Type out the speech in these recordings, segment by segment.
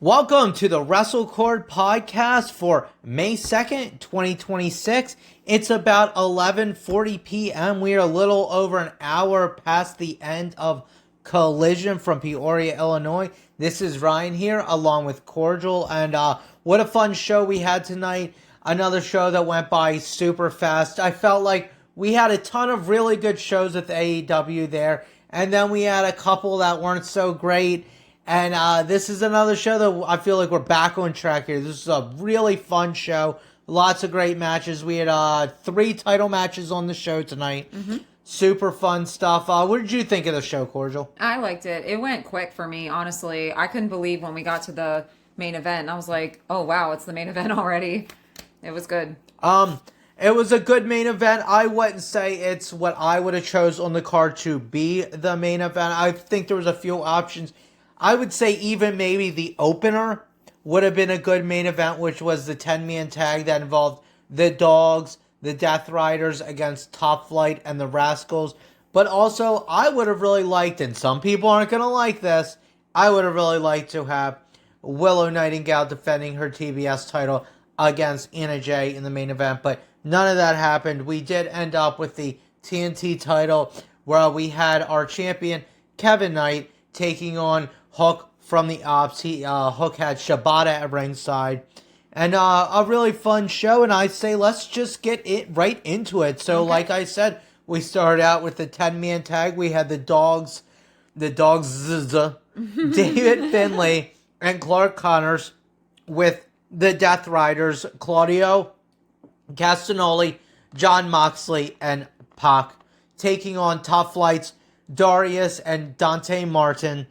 Welcome to the WrestleCord podcast for May 2nd, 2026. It's about 11:40 p.m. We are a little over an hour past the end of Collision from Peoria, Illinois. This is Ryan here along with Cordial, and what a fun show we had tonight. Another show that went by super fast. I felt like we had a ton of really good shows with AEW there, and then we had a couple that weren't so great. And this is another show that I feel like we're back on track here. This is a really fun show. Lots of great matches. We had 3 title matches on the show tonight. Super fun stuff. What did you think of the show, Cordial? I liked it. It went quick for me, honestly. I couldn't believe when we got to the main event. And I was like, oh, wow, it's the main event already. It was good. It was a good main event. I wouldn't say it's what I would have chose on the card to be the main event. I think there was a few options. I would say even maybe the opener would have been a good main event, which was the 10-man tag that involved the Dogs, the Death Riders against Top Flight and the Rascals. But also, I would have really liked, and some people aren't going to like this, I would have really liked to have Willow Nightingale defending her TBS title against Anna Jay in the main event. But none of that happened. We did end up with the TNT title where we had our champion, Kevin Knight, taking on Hook from the Ops. Hook had Shibata at ringside. And a really fun show, and I say let's just get it right into it. So, like I said, we started out with the 10-man tag. We had the Dogs, David Finlay, and Clark Connors with the Death Riders, Claudio Castagnoli, John Moxley, and Pac, taking on Top Flight's Darius and Dante Martin,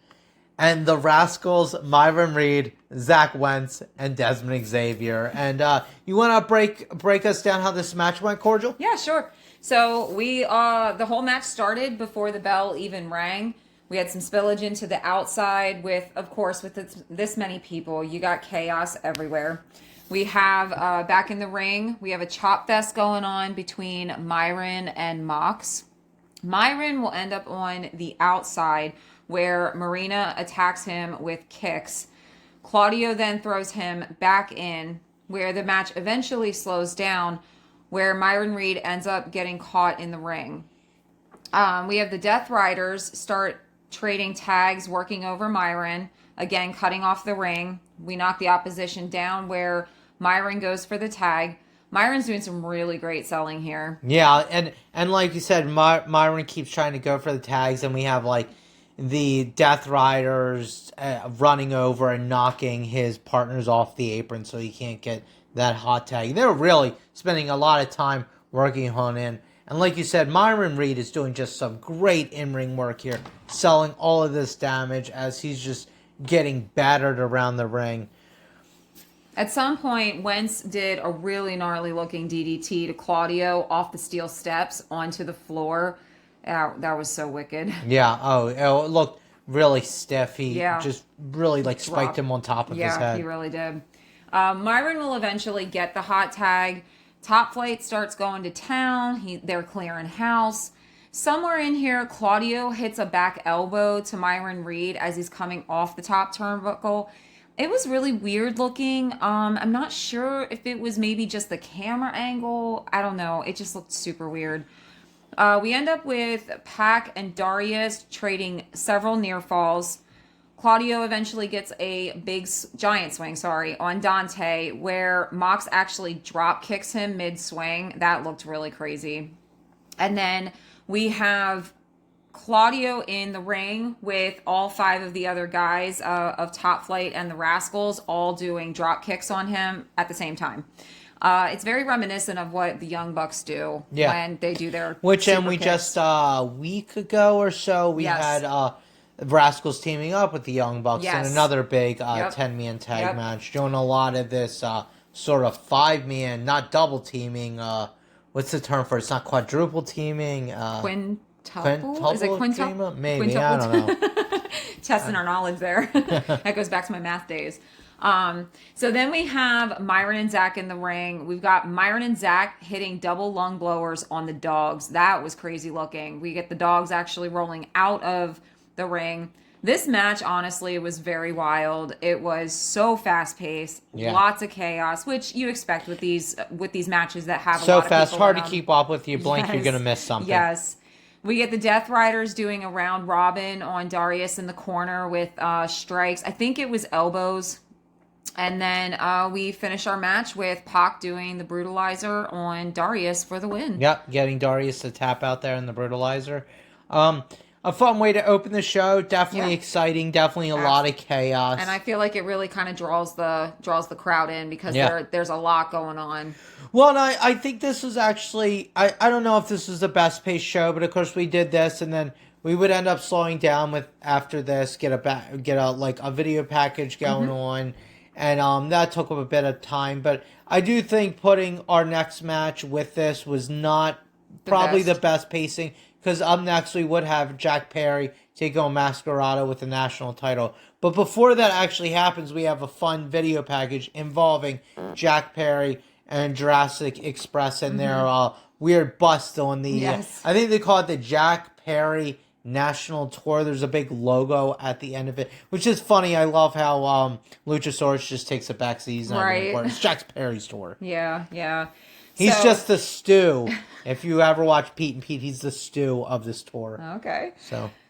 and the Rascals, Myron Reed, Zach Wentz, and Desmond Xavier. And you want to break us down how this match went, Cordial? Yeah, sure. So we the whole match started before the bell even rang. We had some spillage into the outside with this many people. You got chaos everywhere. We have back in the ring, we have a chop fest going on between Myron and Mox. Myron will end up on the outside where Marina attacks him with kicks. Claudio then throws him back in, where the match eventually slows down, where Myron Reed ends up getting caught in the ring. We have the Death Riders start trading tags, working over Myron, again cutting off the ring. We knock the opposition down where Myron goes for the tag. Myron's doing some really great selling here. Yeah, and like you said, Myron keeps trying to go for the tags, and we have like the Death Riders running over and knocking his partners off the apron so he can't get that hot tag. They're really spending a lot of time working on it. And like you said, Myron Reed is doing just some great in-ring work here, selling all of this damage as he's just getting battered around the ring. At some point, Wentz did a really gnarly-looking DDT to Claudio off the steel steps onto the floor. That was so wicked. Yeah, it looked really stiff. He just really spiked him on top of his head. Yeah, he really did. Myron will eventually get the hot tag. Top Flight starts going to town. They're clearing house. Somewhere in here, Claudio hits a back elbow to Myron Reed as he's coming off the top turnbuckle. It was really weird looking. I'm not sure if it was maybe just the camera angle. I don't know. It just looked super weird. We end up with Pac and Darius trading several near falls. Claudio eventually gets a giant swing, on Dante, where Mox actually drop kicks him mid-swing. That looked really crazy. And then we have Claudio in the ring with all 5 of the other guys of Top Flight and the Rascals all doing drop kicks on him at the same time. It's very reminiscent of what the Young Bucks do when they do their just a week ago or so, we had Rascals teaming up with the Young Bucks in another big 10-man tag match, doing a lot of this sort of 5-man, not double teaming. What's the term for it? It's not quadruple teaming. Quintuple? Is it quintuple? Maybe, quintuple. I don't know. Testing our knowledge there. That goes back to my math days. So then we have Myron and Zach in the ring. We've got Myron and Zach hitting double lung blowers on the Dogs. That was crazy looking. We get the Dogs actually rolling out of the ring. This match, honestly, was very wild. It was so fast paced, lots of chaos, which you expect with these matches that have a lot of fast, people hard in to them. keep up with. You blink, you're gonna miss something. Yes. We get the Death Riders doing a round robin on Darius in the corner with strikes. I think it was elbows. And then we finish our match with Pac doing the Brutalizer on Darius for the win. Yep, getting Darius to tap out there in the Brutalizer. A fun way to open the show. Definitely exciting. Definitely a lot of chaos. And I feel like it really kind of draws the crowd in because there's a lot going on. Well, and I think this was actually, I don't know if this was the best paced show, but of course we did this, and then we would end up slowing down with after this, get a video package going on, and that took up a bit of time. But I do think putting our next match with this was not probably the best pacing, because up next we would have Jack Perry take on Masquerado with the national title. But before that actually happens, we have a fun video package involving Jack Perry and Jurassic Express and their weird bust on the... I think they call it the Jack Perry National Tour. There's a big logo at the end of it, which is funny. I love how Luchasaurus just takes it back. So he's not really important. It's Jack Perry's tour. Yeah. He's just the stew. If you ever watch Pete and Pete, he's the stew of this tour. Okay.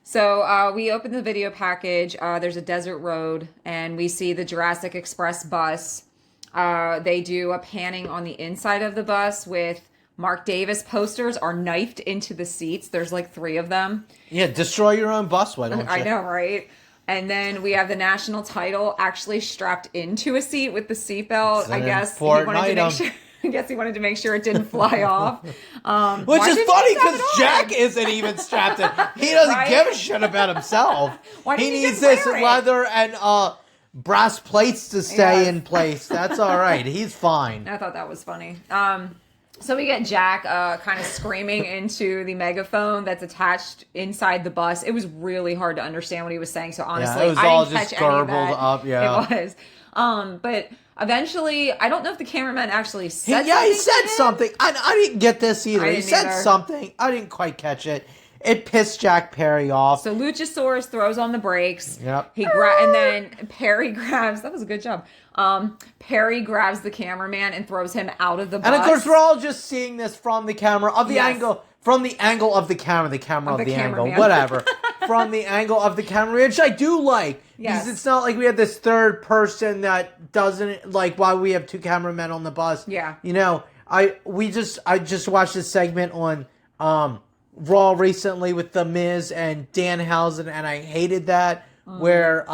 So we open the video package. There's a desert road, and we see the Jurassic Express bus. They do a panning on the inside of the bus with Mark Davis posters are knifed into the seats. There's like 3 of them. Yeah, destroy your own bus, why don't you? I know, right? And then we have the national title actually strapped into a seat with the seatbelt. I guess he wanted to make sure it didn't fly off. Which is funny because Jack isn't even strapped in. He doesn't give a shit about himself. He needs this leather and brass plates to stay in place. That's all right. He's fine. I thought that was funny. So we get Jack kind of screaming into the megaphone that's attached inside the bus. It was really hard to understand what he was saying. So honestly, it was all just garbled up. Yeah, it was. But eventually, I don't know if the cameraman actually said something. Yeah, he said something. I didn't get this either. He said something. I didn't quite catch it. It pissed Jack Perry off. So Luchasaurus throws on the brakes. Yep. And then Perry grabs. That was a good job. Perry grabs the cameraman and throws him out of the bus. And of course, we're all just seeing this from the camera of the angle, from the angle of the camera, angle, whatever, from the angle of the camera, which I do like. Because it's not like we have this third person that doesn't like. Why we have 2 cameramen on the bus? Yeah. You know, I just watched this segment on Raw recently with The Miz and Danhausen, and I hated that where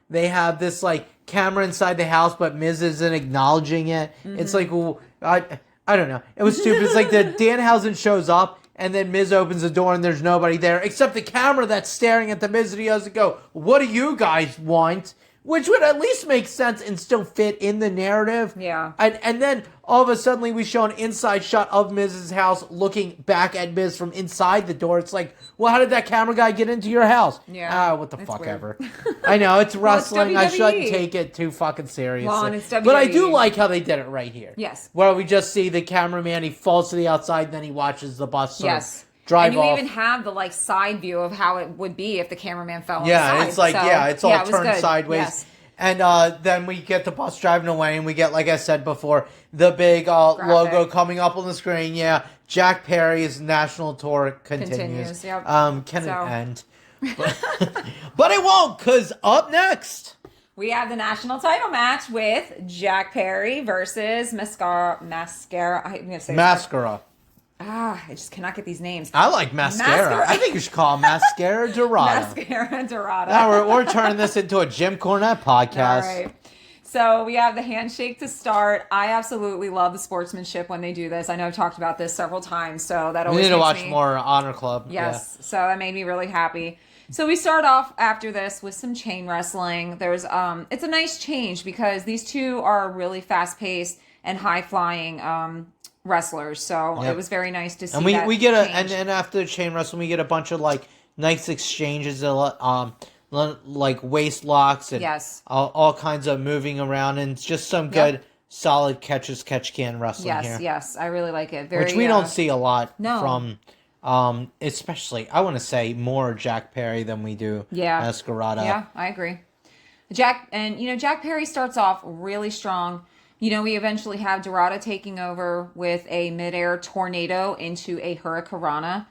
they have this like camera inside the house, but Miz isn't acknowledging it. It's like, well, I don't know. It was stupid. It's like the Danhausen shows up, and then Miz opens the door, and there's nobody there except the camera that's staring at the Miz, and he doesn't go, "What do you guys want?" Which would at least make sense and still fit in the narrative. Yeah. And then all of a sudden we show an inside shot of Miz's house looking back at Miz from inside the door. It's like, well, how did that camera guy get into your house? Yeah. What the fuck ever. I know, it's wrestling. Well, it's I shouldn't take it too fucking seriously. Well, and it's WWE. But I do like how they did it right here. Yes. Where we just see the cameraman, he falls to the outside, and then he watches the bus drive off. And you off. even have the like side view of how it would be if the cameraman fell on Yeah, the side. it's like, it's all turned sideways. Yes. And then we get the bus driving away, and we get, like I said before, the big logo coming up on the screen. Yeah, Jack Perry's national tour continues. Yep. Can it end? But it won't, because up next... we have the national title match with Jack Perry versus Mascara. I'm going to say Mascara. I just cannot get these names. I like mascara. I think you should call him Mascara Dorado. Mascara Dorado. Now we're turning this into a Jim Cornette podcast. All right. So we have the handshake to start. I absolutely love the sportsmanship when they do this. I know I've talked about this several times, so that always We need to watch me... more Honor Club. Yes. So that made me really happy. So we start off after this with some chain wrestling. There's it's a nice change because these two are really fast-paced and high-flying wrestlers, so it was very nice to see. And we get and after the chain wrestling, we get a bunch of like nice exchanges, like waist locks and all kinds of moving around, and just some good solid catch can wrestling here. Yes, I really like it. Which we don't see a lot from Especially, I want to say more Jack Perry than we do Escarada. Yeah, I agree. Jack Perry starts off really strong. We eventually have Dorada taking over with a midair tornado into a hurricanrana.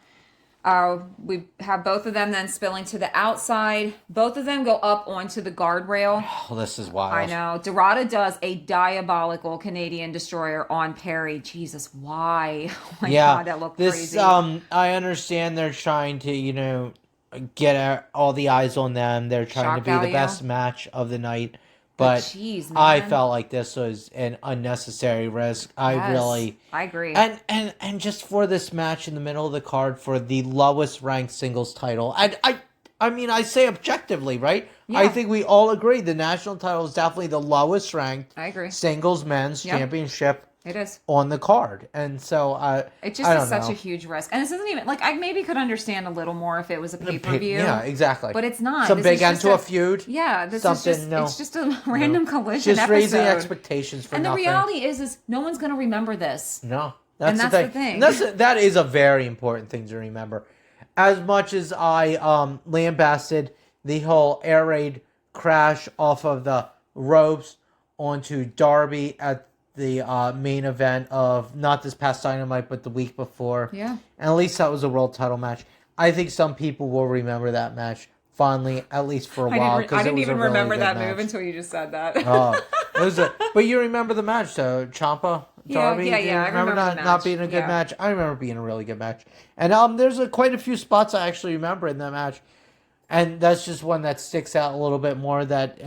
We have both of them then spilling to the outside. Both of them go up onto the guardrail. Oh, this is wild. I know. Dorada does a diabolical Canadian destroyer on Perry. Jesus, why? Oh my God, that looked crazy. I understand they're trying to, get all the eyes on them. They're trying to be the best match of the night. But jeez, man. I felt like this was an unnecessary risk. I agree. And just for this match in the middle of the card for the lowest ranked singles title, I mean, I say objectively, right? Yeah. I think we all agree the national title is definitely the lowest ranked. I agree. Singles men's championship. It is on the card, and so it just is such a huge risk. And this isn't even like I maybe could understand a little more if it was a pay-per-view. Yeah, exactly. But it's not. Some big end to a feud. Yeah, it's just a random collision. Just raising expectations for nothing. And the reality is no one's going to remember this. No, that's the thing. That is a very important thing to remember. As much as I lambasted the whole air raid crash off of the ropes onto Darby at the main event of not this past Dynamite, but the week before. Yeah. And at least that was a world title match. I think some people will remember that match fondly, at least for a while. I didn't even remember that move until you just said that. But you remember the match, though. Ciampa, Darby. Yeah. I remember that not being a good match. I remember being a really good match. And there's quite a few spots I actually remember in that match. And that's just one that sticks out a little bit more that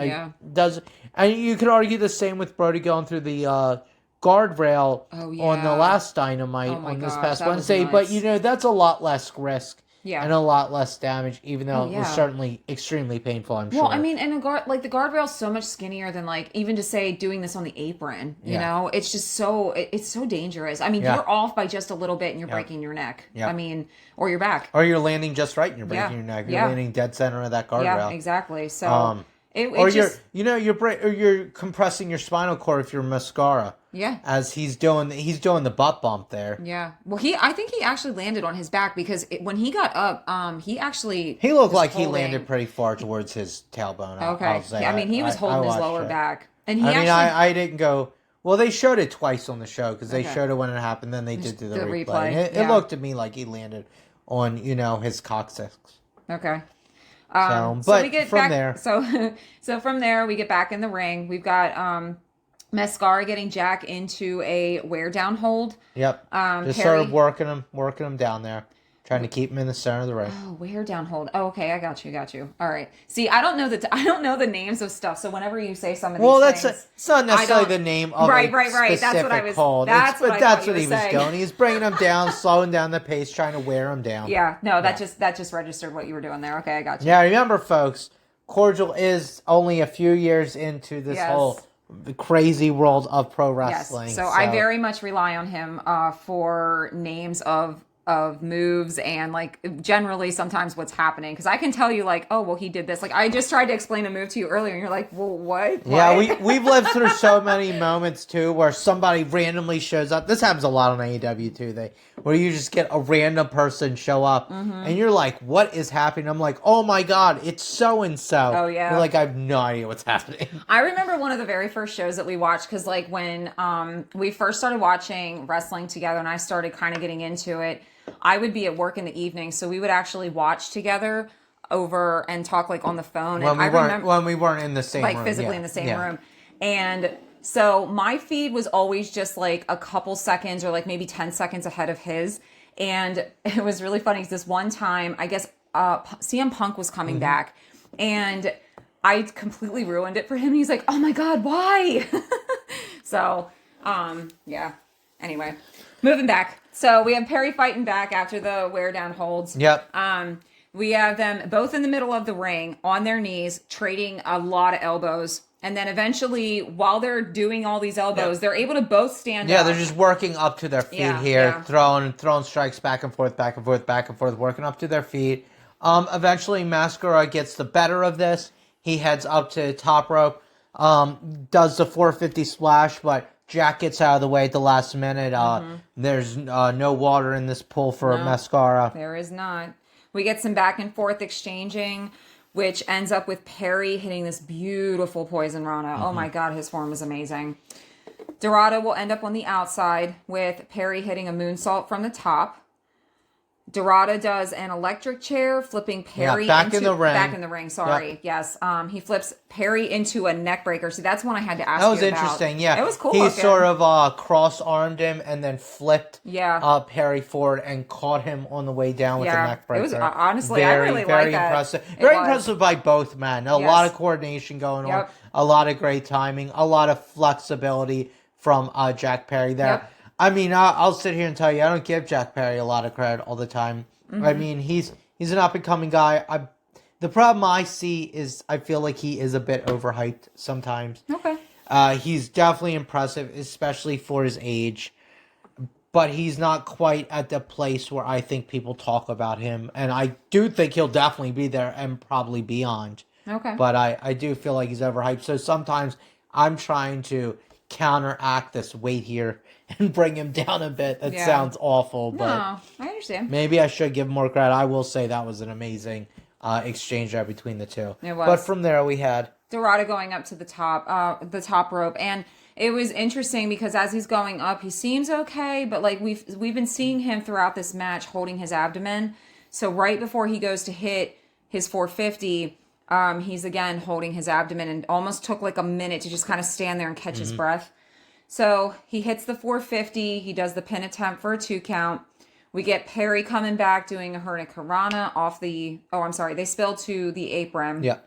does. And you could argue the same with Brody going through the guardrail on the last Dynamite on this past Wednesday. But, that's a lot less risk and a lot less damage, even though it was certainly extremely painful, I'm sure. Well, I mean, and the guardrail's so much skinnier than, even to say doing this on the apron, you know? It's just it's so dangerous. I mean, you're off by just a little bit and you're breaking your neck. I mean, or your back. Or you're landing just right and you're breaking your neck. You're landing dead center of that guardrail. Yeah, exactly. So... you're compressing your spinal cord if you're Mascara. Yeah. As he's doing the butt bump there. Yeah. Well, I think he actually landed on his back because when he got up, he looked like he landed pretty far towards his tailbone. Okay. I'll say. Yeah, I mean, he was holding his lower back, and I didn't go. Well, they showed it twice on the show because they showed it when it happened. Then they did the replay. It looked to me like he landed on his coccyx. Okay. So we get from there. So from there, we get back in the ring. We've got Mascara getting Jack into a wear down hold. Yep. Just sort of working him down there. Trying to keep him in the center of the ring. Oh, wear down hold. Oh, okay, I got you. All right. See, I don't know the names of stuff. So whenever you say some of these things, it's not necessarily the name of right. Specific That's what I was. hold. That's what he was doing. He's bringing him down, slowing down the pace, trying to wear him down. Yeah. No, that just registered what you were doing there. Okay, I got you. Yeah, remember, folks, Cordial is only a few years into this whole crazy world of pro wrestling. Yes. So I very much rely on him for names of moves and generally sometimes what's happening because I can tell you he did this. I just tried to explain a move to you earlier and you're like, well, what? Yeah, we've lived through so many moments too where somebody randomly shows up. This happens a lot on AEW too. Where you just get a random person show up and you're like, what is happening? I'm like, oh my God, it's so and so. Oh yeah. You're like, I have no idea what's happening. I remember one of the very first shows that we watched because when we first started watching wrestling together and I started kind of getting into it. I would be at work in the evening, so we would actually watch together over and talk on the phone. When we weren't in the same room. Physically in the same room. And so my feed was always just a couple seconds or maybe 10 seconds ahead of his. And it was really funny because this one time, I guess CM Punk was coming back and I completely ruined it for him. He's like, oh my God, why? So, yeah. Anyway, moving back. So we have Perry fighting back after the wear down holds. Yep. We have them both in the middle of the ring on their knees, trading a lot of elbows. And then eventually, while they're doing all these elbows, they're able to both stand up. Yeah, they're just working up to their feet here, throwing throwing strikes back and forth, working up to their feet. Eventually, Mascara gets the better of this. He heads up to the top rope, does the 450 splash, but Jack gets out of the way at the last minute. There's no water in this pool for Mascara. There is not. We get some back and forth exchanging, which ends up with Perry hitting this beautiful Poison Rana. Oh my God, his form is amazing. Dorado will end up on the outside with Perry hitting a moonsault from the top. Dorado does an electric chair, flipping Perry back in the ring. Back in the ring, sorry. Yep. Yes. He flips Perry into a neck breaker. See, that's one I had to ask you about. That was interesting, yeah. It was cool He looking. sort of cross-armed him and then flipped Perry forward and caught him on the way down with the neck breaker. It was, honestly, very, I really very like that. impressive. Very impressive by both men. A lot of coordination going on. A lot of great timing. A lot of flexibility from Jack Perry there. Yep. I mean, I'll sit here and tell you, I don't give Jack Perry a lot of credit all the time. I mean, he's an up-and-coming guy. The problem I see is I feel like he is a bit overhyped sometimes. Okay. He's definitely impressive, especially for his age. But he's not quite at the place where I think people talk about him. And I do think he'll definitely be there and probably beyond. Okay. But I do feel like he's overhyped. So sometimes I'm trying to counteract this weight here and bring him down a bit. That sounds awful, but no, I understand. Maybe I should give him more credit. I will say that was an amazing exchange there between the two. It was. But from there we had Dorado going up to the top rope, and it was interesting because as he's going up, he seems okay, but like we've been seeing him throughout this match holding his abdomen. So right before he goes to hit his 450, he's again holding his abdomen and almost took like a minute to just kind of stand there and catch his breath. So he hits the 450. He does the pin attempt for a 2 count. We get Perry coming back doing a Hurricanrana off the... Oh, I'm sorry. They spilled to the apron. Yeah.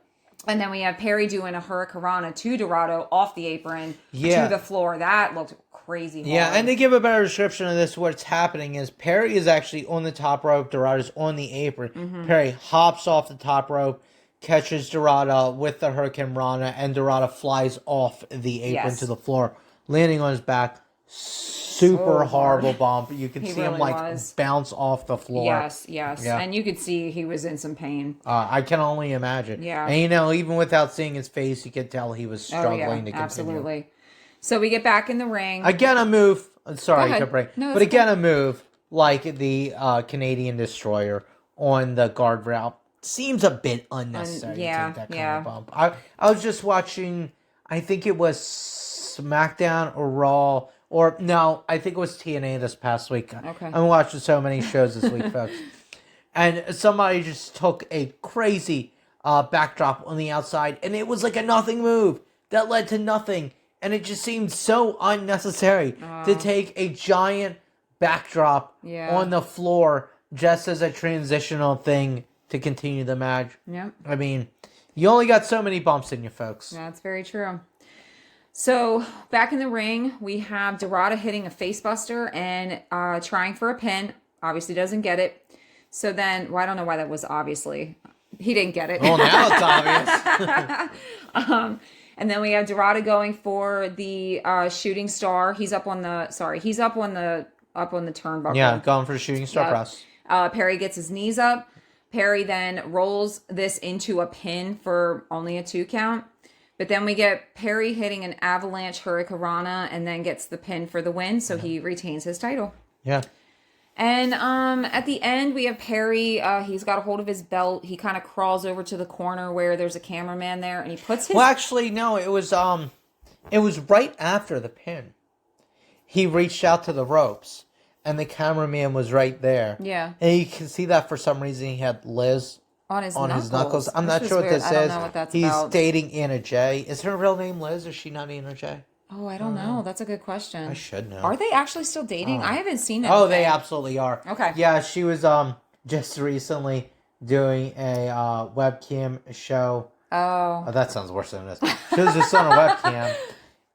And then we have Perry doing a Hurricanrana to Dorado off the apron to the floor. That looked crazy hard. Yeah, and to give a better description of this, what's happening is Perry is actually on the top rope. Dorado's on the apron. Perry hops off the top rope, catches Dorado with the Hurricanrana, and Dorado flies off the apron to the floor, landing on his back. Super horrible bump. You can see him bounce off the floor. Yes. Yeah. And you could see he was in some pain. I can only imagine. Yeah. And even without seeing his face, you could tell he was struggling to continue. Absolutely. So we get back in the ring. Again, a move. Sorry to break. No, but again, a move like the Canadian Destroyer on the guardrail seems a bit unnecessary to take that kind of bump. I was just watching, I think it was SmackDown or Raw, or no, I think it was TNA this past week. Okay. I'm watching so many shows this week, folks. And somebody just took a crazy backdrop on the outside, and it was like a nothing move that led to nothing. And it just seemed so unnecessary to take a giant backdrop on the floor just as a transitional thing to continue the match. Yep. I mean, you only got so many bumps in you, folks. That's very true. So, back in the ring, we have Dorado hitting a facebuster and trying for a pin. Obviously doesn't get it. So then, I don't know why that was obviously. He didn't get it. Well, now it's obvious. And then we have Dorado going for the shooting star. He's up on the turnbuckle. Yeah, going for the shooting star press. Perry gets his knees up. Perry then rolls this into a pin for only a 2 count. But then we get Perry hitting an avalanche Hurricanrana and then gets the pin for the win, so he retains his title. Yeah. And at the end, we have Perry. He's got a hold of his belt. He kind of crawls over to the corner where there's a cameraman there, and he puts his... Well, actually, no, it was right after the pin. He reached out to the ropes, and the cameraman was right there. Yeah. And you can see that for some reason he had Liz on his knuckles. I'm not sure what this is. I don't know what that's about. He's dating Anna Jay. Is her real name Liz, or is she not Anna Jay? Oh, I don't know. That's a good question. I should know. Are they actually still dating? I haven't seen it. Oh, they absolutely are. Okay. Yeah, she was just recently doing a webcam show. Oh, that sounds worse than this. She was just on a webcam,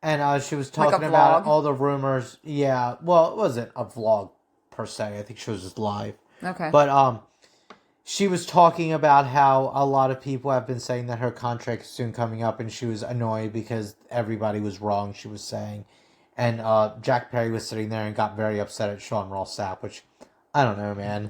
and she was talking about all the rumors. Yeah, well, it wasn't a vlog per se. I think she was just live. Okay. But she was talking about how a lot of people have been saying that her contract is soon coming up, and she was annoyed because everybody was wrong, she was saying. And Jack Perry was sitting there and got very upset at Sean Ross Sapp, which, I don't know, man.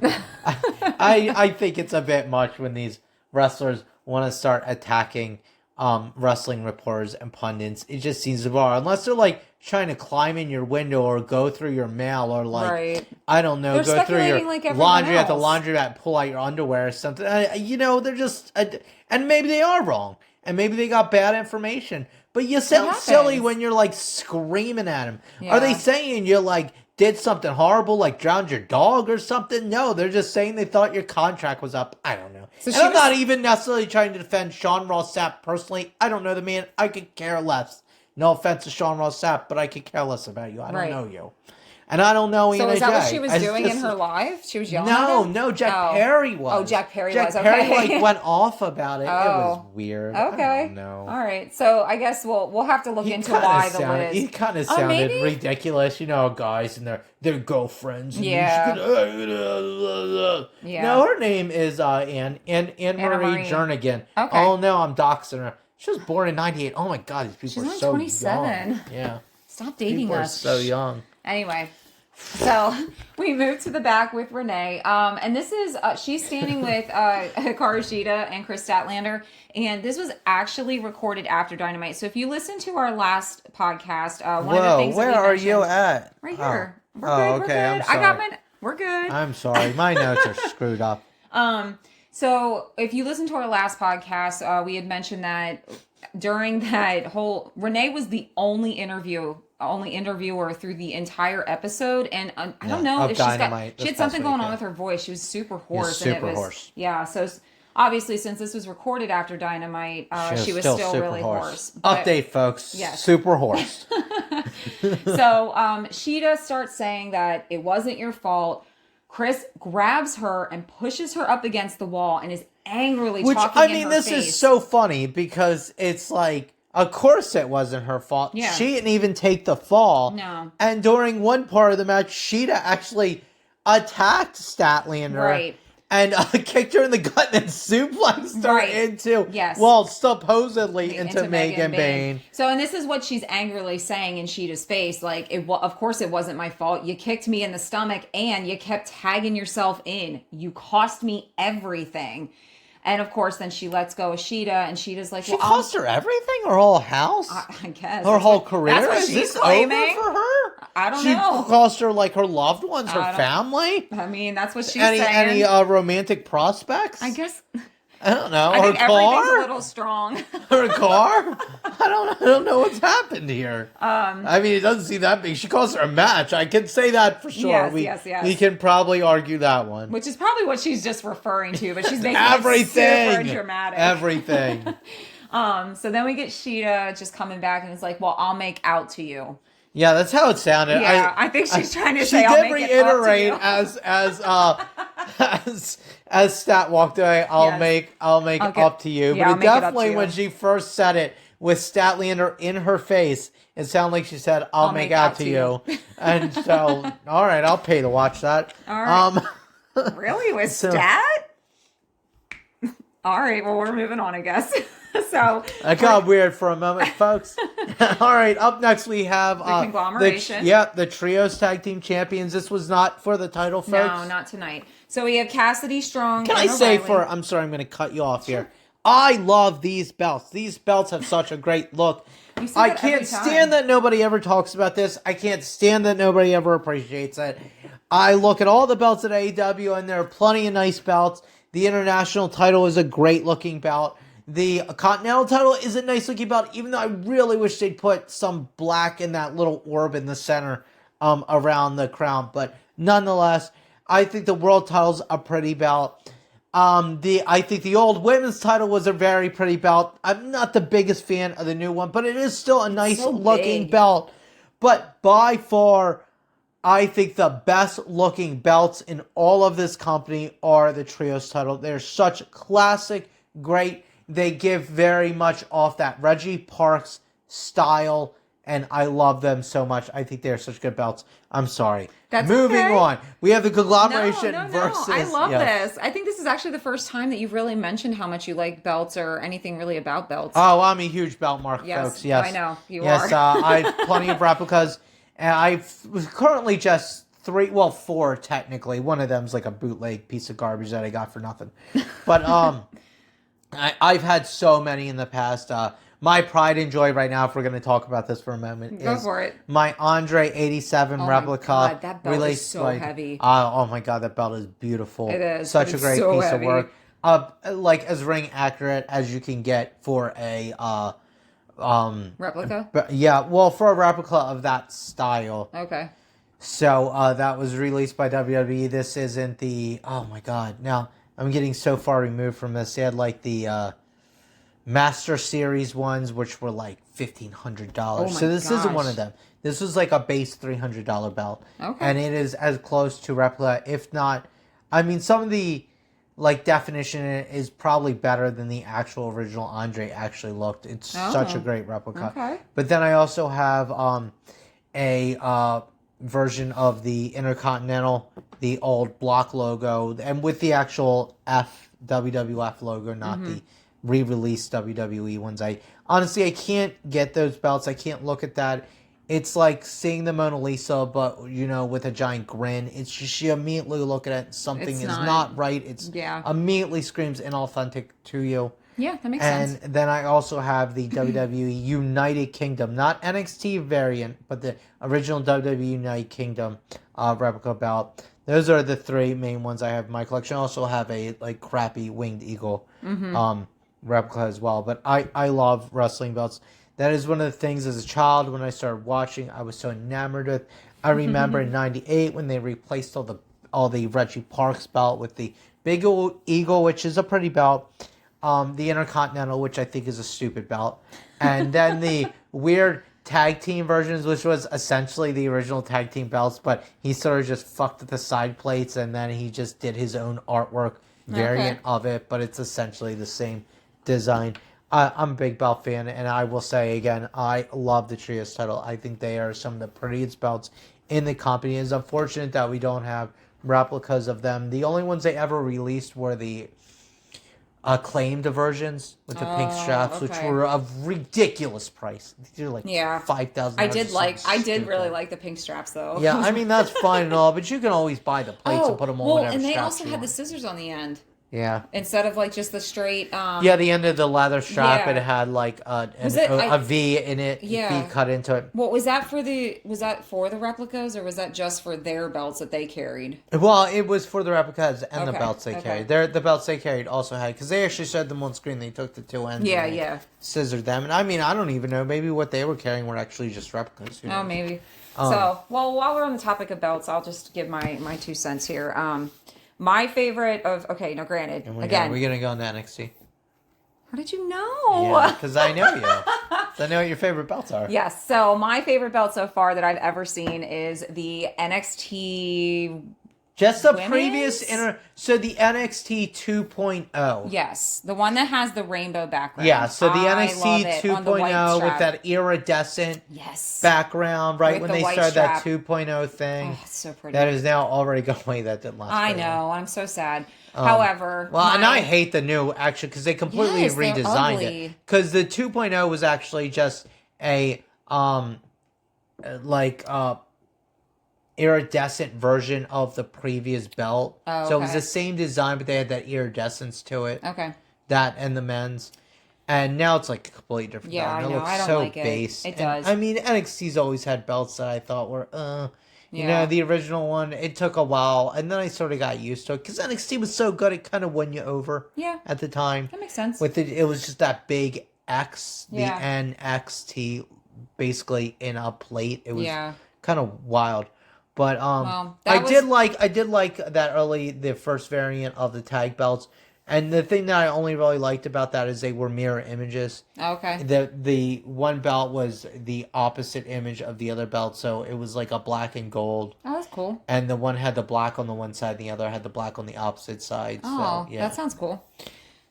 I think it's a bit much when these wrestlers want to start attacking wrestling reporters and pundits. It just seems bizarre. Unless they're like trying to climb in your window or go through your mail or like, right. I don't know, They're go through your like laundry at the else. laundromat, pull out your underwear or something. They're just, and maybe they are wrong. And maybe they got bad information. But you sound silly when you're like screaming at them. Yeah. Are they saying you like did something horrible, like drowned your dog or something? No, they're just saying they thought your contract was up. I don't know. So I'm not even necessarily trying to defend Sean Ross Sapp personally. I don't know the man. I could care less. No offense to Sean Ross Sapp, but I could care less about you. I don't know you. And I don't know Ina So is that Jay. what she was doing in her live? She was yelling at him? No, Jack Perry was. Oh, Jack Perry was. Okay. Jack Perry went off about it. It was weird. Okay. No. All right. So I guess we'll have to look into why the Liz. He kind of sounded ridiculous, guys and their girlfriends. And yeah. No, her name is Anne Marie Jernigan. Okay. Oh no, I'm doxing her. She was born in '98. Oh my God, these people are so 27. young. Yeah. Stop dating people us. Are so young. Anyway, so we moved to the back with Renee. And this is, she's standing with Hikaru Shida and Chris Statlander. And this was actually recorded after Dynamite. So if you listen to our last podcast, one of the things where are you at? Right here. We're good, we're okay, good. I'm sorry. I got we're good. I'm sorry. My notes are screwed up. So if you listen to our last podcast, we had mentioned that during that whole, Renee was the only interviewer through the entire episode, and I don't know if she had something going on with her voice. She was super hoarse. Hoarse. Yeah, so obviously since this was recorded after Dynamite, she was still really hoarse. Update, folks. Yes. Super hoarse. So Shida starts saying that it wasn't your fault. Chris grabs her and pushes her up against the wall and is angrily talking in her face. This is so funny because it's like, of course it wasn't her fault. Yeah. She didn't even take the fall. No. And during one part of the match, Shida actually attacked Statlander. Right. And kicked her in the gut and suplexed her into, supposedly into Megan Bayne. So, and this is what she's angrily saying in Shida's face. Like, of course it wasn't my fault. You kicked me in the stomach and you kept tagging yourself in. You cost me everything. And of course, then she lets go of Shida, and Shida's like, "She cost her everything, her whole house, I guess, her whole career. That's what is she's this claiming. Over for her? I don't know. She cost her like her loved ones, her family. I mean, that's what she's saying. Any romantic prospects? I guess. I don't know. I think everything's a little strong. Her car? I don't know what's happened here. I mean, it doesn't seem that big. She calls her a match. I can say that for sure. Yes. We can probably argue that one. Which is probably what she's just referring to, but she's making it super dramatic. Everything. So then we get Shida just coming back and it's like, well, I'll make out to you. Yeah, that's how it sounded. Yeah, I think she's trying to say, I'll make it up to you. As Stat walked away, I'll make up to you. Yeah, but it definitely, when she first said it with Statlander in her face, it sounded like she said, I'll make out to you. And so, all right, I'll pay to watch that. All right. Really? With Stat? All right, well, we're moving on, I guess. So that got weird for a moment, folks. All right, up next we have the conglomeration. The Trios Tag Team Champions. This was not for the title, folks. No, not tonight. So we have Cassidy Strong. Can I say I'm sorry, I'm going to cut you off here. I love these belts. These belts have such a great look. I can't stand that nobody ever talks about this. I can't stand that nobody ever appreciates it. I look at all the belts at AEW, and there are plenty of nice belts. The international title is a great looking belt. The Continental title is a nice looking belt, even though I really wish they'd put some black in that little orb in the center around the crown. But nonetheless, I think the world title's a pretty belt. I think the old women's title was a very pretty belt. I'm not the biggest fan of the new one, but it is still a nice looking belt. But by far, I think the best looking belts in all of this company are the Trios title. They're such classic, great. They give very much off that Reggie Parks style, and I love them so much. I think they're such good belts. I'm sorry. Moving on. We have the conglomeration versus... I love this. I think this is actually the first time that you've really mentioned how much you like belts or anything really about belts. Oh, I'm a huge belt mark, folks. Yes, I know. You are. Yes, I have plenty of replicas, and I've currently just 4 technically. One of them's like a bootleg piece of garbage that I got for nothing. But I've had so many in the past. My pride and joy right now, if we're going to talk about this for a moment, Go is for it. my Andre 87 Oh replica. my God, that belt is released so heavy. Oh my God, that belt is beautiful. It is, Such but a it's great so piece heavy. of work. Like as ring accurate as you can get for a Replica? but yeah, well, for a replica of that style. Okay. So that was released by WWE. This isn't the. Oh my God! Now I'm getting so far removed from this. They had like the Master Series ones, which were like $1,500. Oh my So this isn't one gosh. of them. This was like a base $300 belt, Okay. and it is as close to replica, if not. I mean, some of the like definition in it is probably better than the actual original Andre actually looked. It's such a great replica. Okay. But then I also have a version of the Intercontinental, the old block logo, and with the actual WWF logo, not the re-released WWE ones. I can't get those belts. I can't look at that. It's like seeing the Mona Lisa, but with a giant grin. It's just you immediately look at it. Something It's is not. not right. It's Yeah. immediately screams inauthentic to you. Yeah, that makes And sense. then I also have the WWE United Kingdom, not NXT variant, but the original WWE United Kingdom replica belt. Those are the three main ones I have in my collection. I also have a like crappy Winged Eagle replica as well. But I love wrestling belts. That is one of the things as a child when I started watching, I was so enamored with. I remember in '98 when they replaced all the Reggie Parks belt with the Big Eagle, which is a pretty belt. The Intercontinental, which I think is a stupid belt, and then the weird tag team versions, which was essentially the original tag team belts, but he sort of just fucked with the side plates, and then he just did his own artwork variant of it, but it's essentially the same design. I'm a big belt fan, and I will say again, I love the Trios title. I think they are some of the prettiest belts in the company. It's unfortunate that we don't have replicas of them. The only ones they ever released were the acclaimed versions with the pink straps, which were of ridiculous price. They're like $5,000. I did really like the pink straps though. Yeah, I mean that's fine and all, but you can always buy the plates and put them on whatever and they straps also you had the want. scissors on the end Yeah. instead of like just the straight. Yeah, the end of the leather strap, Yeah. it had like a I- V in it, Yeah. V cut into it. What was that for the replicas, or was that just for their belts that they carried? Well, it was for the replicas and the Okay, belts they okay. carried. The belts they carried also had, because they actually showed them on screen. They took the two ends. Yeah, and they yeah. scissored them, and I mean, I don't even know. Maybe what they were carrying were actually just replicas. Who Oh, knows? maybe. While we're on the topic of belts, I'll just give my 2 cents here. My favorite of now granted, And we're again, gonna go into NXT. how did you know? Yeah, because I know you. 'Cause I know what your favorite belts are. Yes. So my favorite belt so far that I've ever seen is the NXT. Just the Women's? previous so the NXT 2.0. Yes, the one that has the rainbow background. Yeah, so the I NXT love it, on the white 2.0 with strap. that iridescent Yes. background, right With when the they white started that strap. 2.0 thing. Oh, it's so pretty. That is now already gone away. That didn't last. I very long. know. I'm so sad. However, And I hate the new actually because they completely Yes, they're redesigned ugly. it. Because the 2.0 was actually just a iridescent version of the previous belt. Oh, So it was okay. the same design, but they had that iridescence to it. Okay. That and the men's. And now it's like a completely different Yeah, belt. I And know. it looks I don't so like it. base. It And, does. I mean, NXT's always had belts that I thought were, You Yeah. know, the original one, it took a while. And then I sort of got used to it. Because NXT was so good, it kind of won you over Yeah. at the time. That makes sense. With it was just that big X, the Yeah. NXT, basically in a plate. It was Yeah. kind of wild. But Well, I that did like that the first variant of the tag belts. And the thing that I only really liked about that is they were mirror images. Okay. The one belt was the opposite image of the other belt, so it was like a black and gold. Oh, that's cool. And the one had the black on the one side, and the other had the black on the opposite side. Oh, so, yeah. that sounds cool.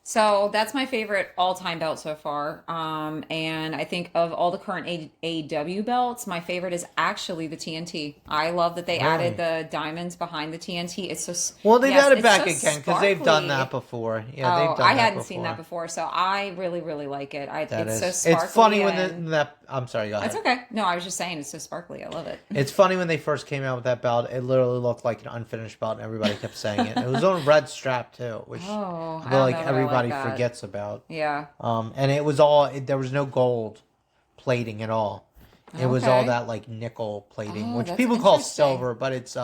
So that's my favorite all-time belt so far. And I think of all the current AEW belts, my favorite is actually the TNT. I love that they added the diamonds behind the TNT. It's so Well, they've yes, added it's back so again because they've done sparkly. that before. Yeah, they've done I that hadn't before. seen that before, so I really, really like it. That it's is. so sparkly. It's funny and- when that I'm sorry, go ahead. That's okay. No, I was just saying it's so sparkly. I love it. It's funny when they first came out with that belt, it literally looked like an unfinished belt, and everybody kept saying it. It was on a red strap too, which I feel like everybody forgets about. Yeah. And it was all there was no gold plating at all. It was all that like nickel plating, which people call silver, but it's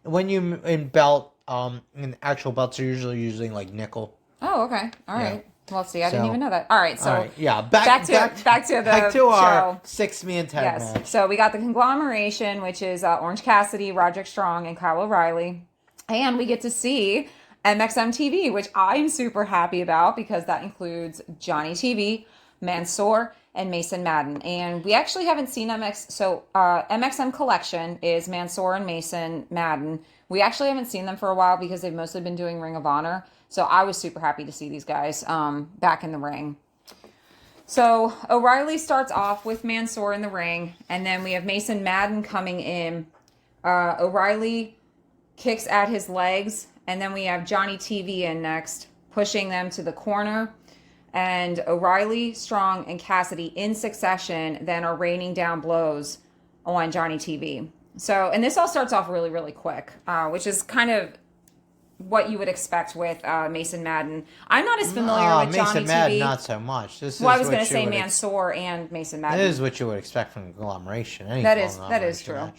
when you in actual belts are usually using like nickel. Oh, okay. All right. Yeah. Well, see, I didn't even know that. All right, so yeah, back to our 6-man tag match. So we got the conglomeration, which is Orange Cassidy, Roderick Strong, and Kyle O'Reilly, and we get to see MXM TV, which I'm super happy about because that includes Johnny TV, Mansoor, and Mason Madden. And we actually haven't seen MXM Collection is Mansoor and Mason Madden. We actually haven't seen them for a while because they've mostly been doing Ring of Honor. So I was super happy to see these guys back in the ring. So O'Reilly starts off with Mansoor in the ring, and then we have Mason Madden coming in. O'Reilly kicks at his legs, and then we have Johnny TV in next, pushing them to the corner. And O'Reilly, Strong, and Cassidy in succession then are raining down blows on Johnny TV. So, and this all starts off really, really quick, which is kind of what you would expect with Mason Madden. I'm not as familiar with Johnny Mason Madden, not so much. I was going to say Mansoor and Mason Madden. This is what you would expect from conglomeration. That is true.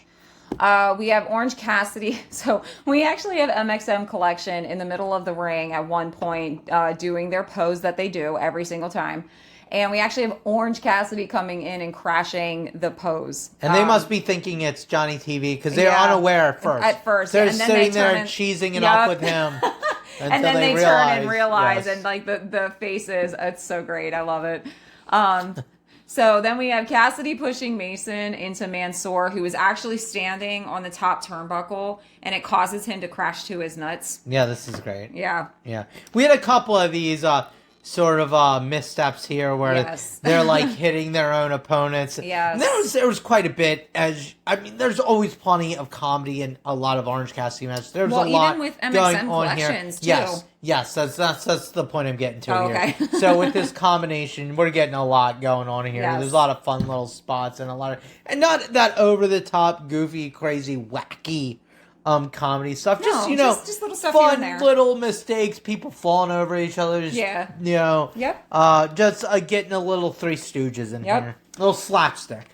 We have Orange Cassidy. So we actually have MXM Collection in the middle of the ring at one point doing their pose that they do every single time. And we actually have Orange Cassidy coming in and crashing the pose. And they must be thinking it's Johnny TV because they're unaware at first. They're and then sitting there cheesing it up with him. And then they turn and realize, and like the faces, it's so great. I love it. So then we have Cassidy pushing Mason into Mansoor, who is actually standing on the top turnbuckle, and it causes him to crash to his nuts. Yeah, this is great. Yeah. Yeah. We had a couple of these sort of missteps here where they're like hitting their own opponents. Yes. There was quite a bit there's always plenty of comedy in a lot of Orange Cassidy matches. There's a lot even with MXM going on here. Too. Yes, that's the point I'm getting to here. Okay. So with this combination, we're getting a lot going on here. Yes. There's a lot of fun little spots and not that over the top, goofy, crazy, wacky comedy stuff. Just little stuff fun here and there. Little mistakes, people falling over each other. Just, getting a little Three Stooges in here. A little slapstick.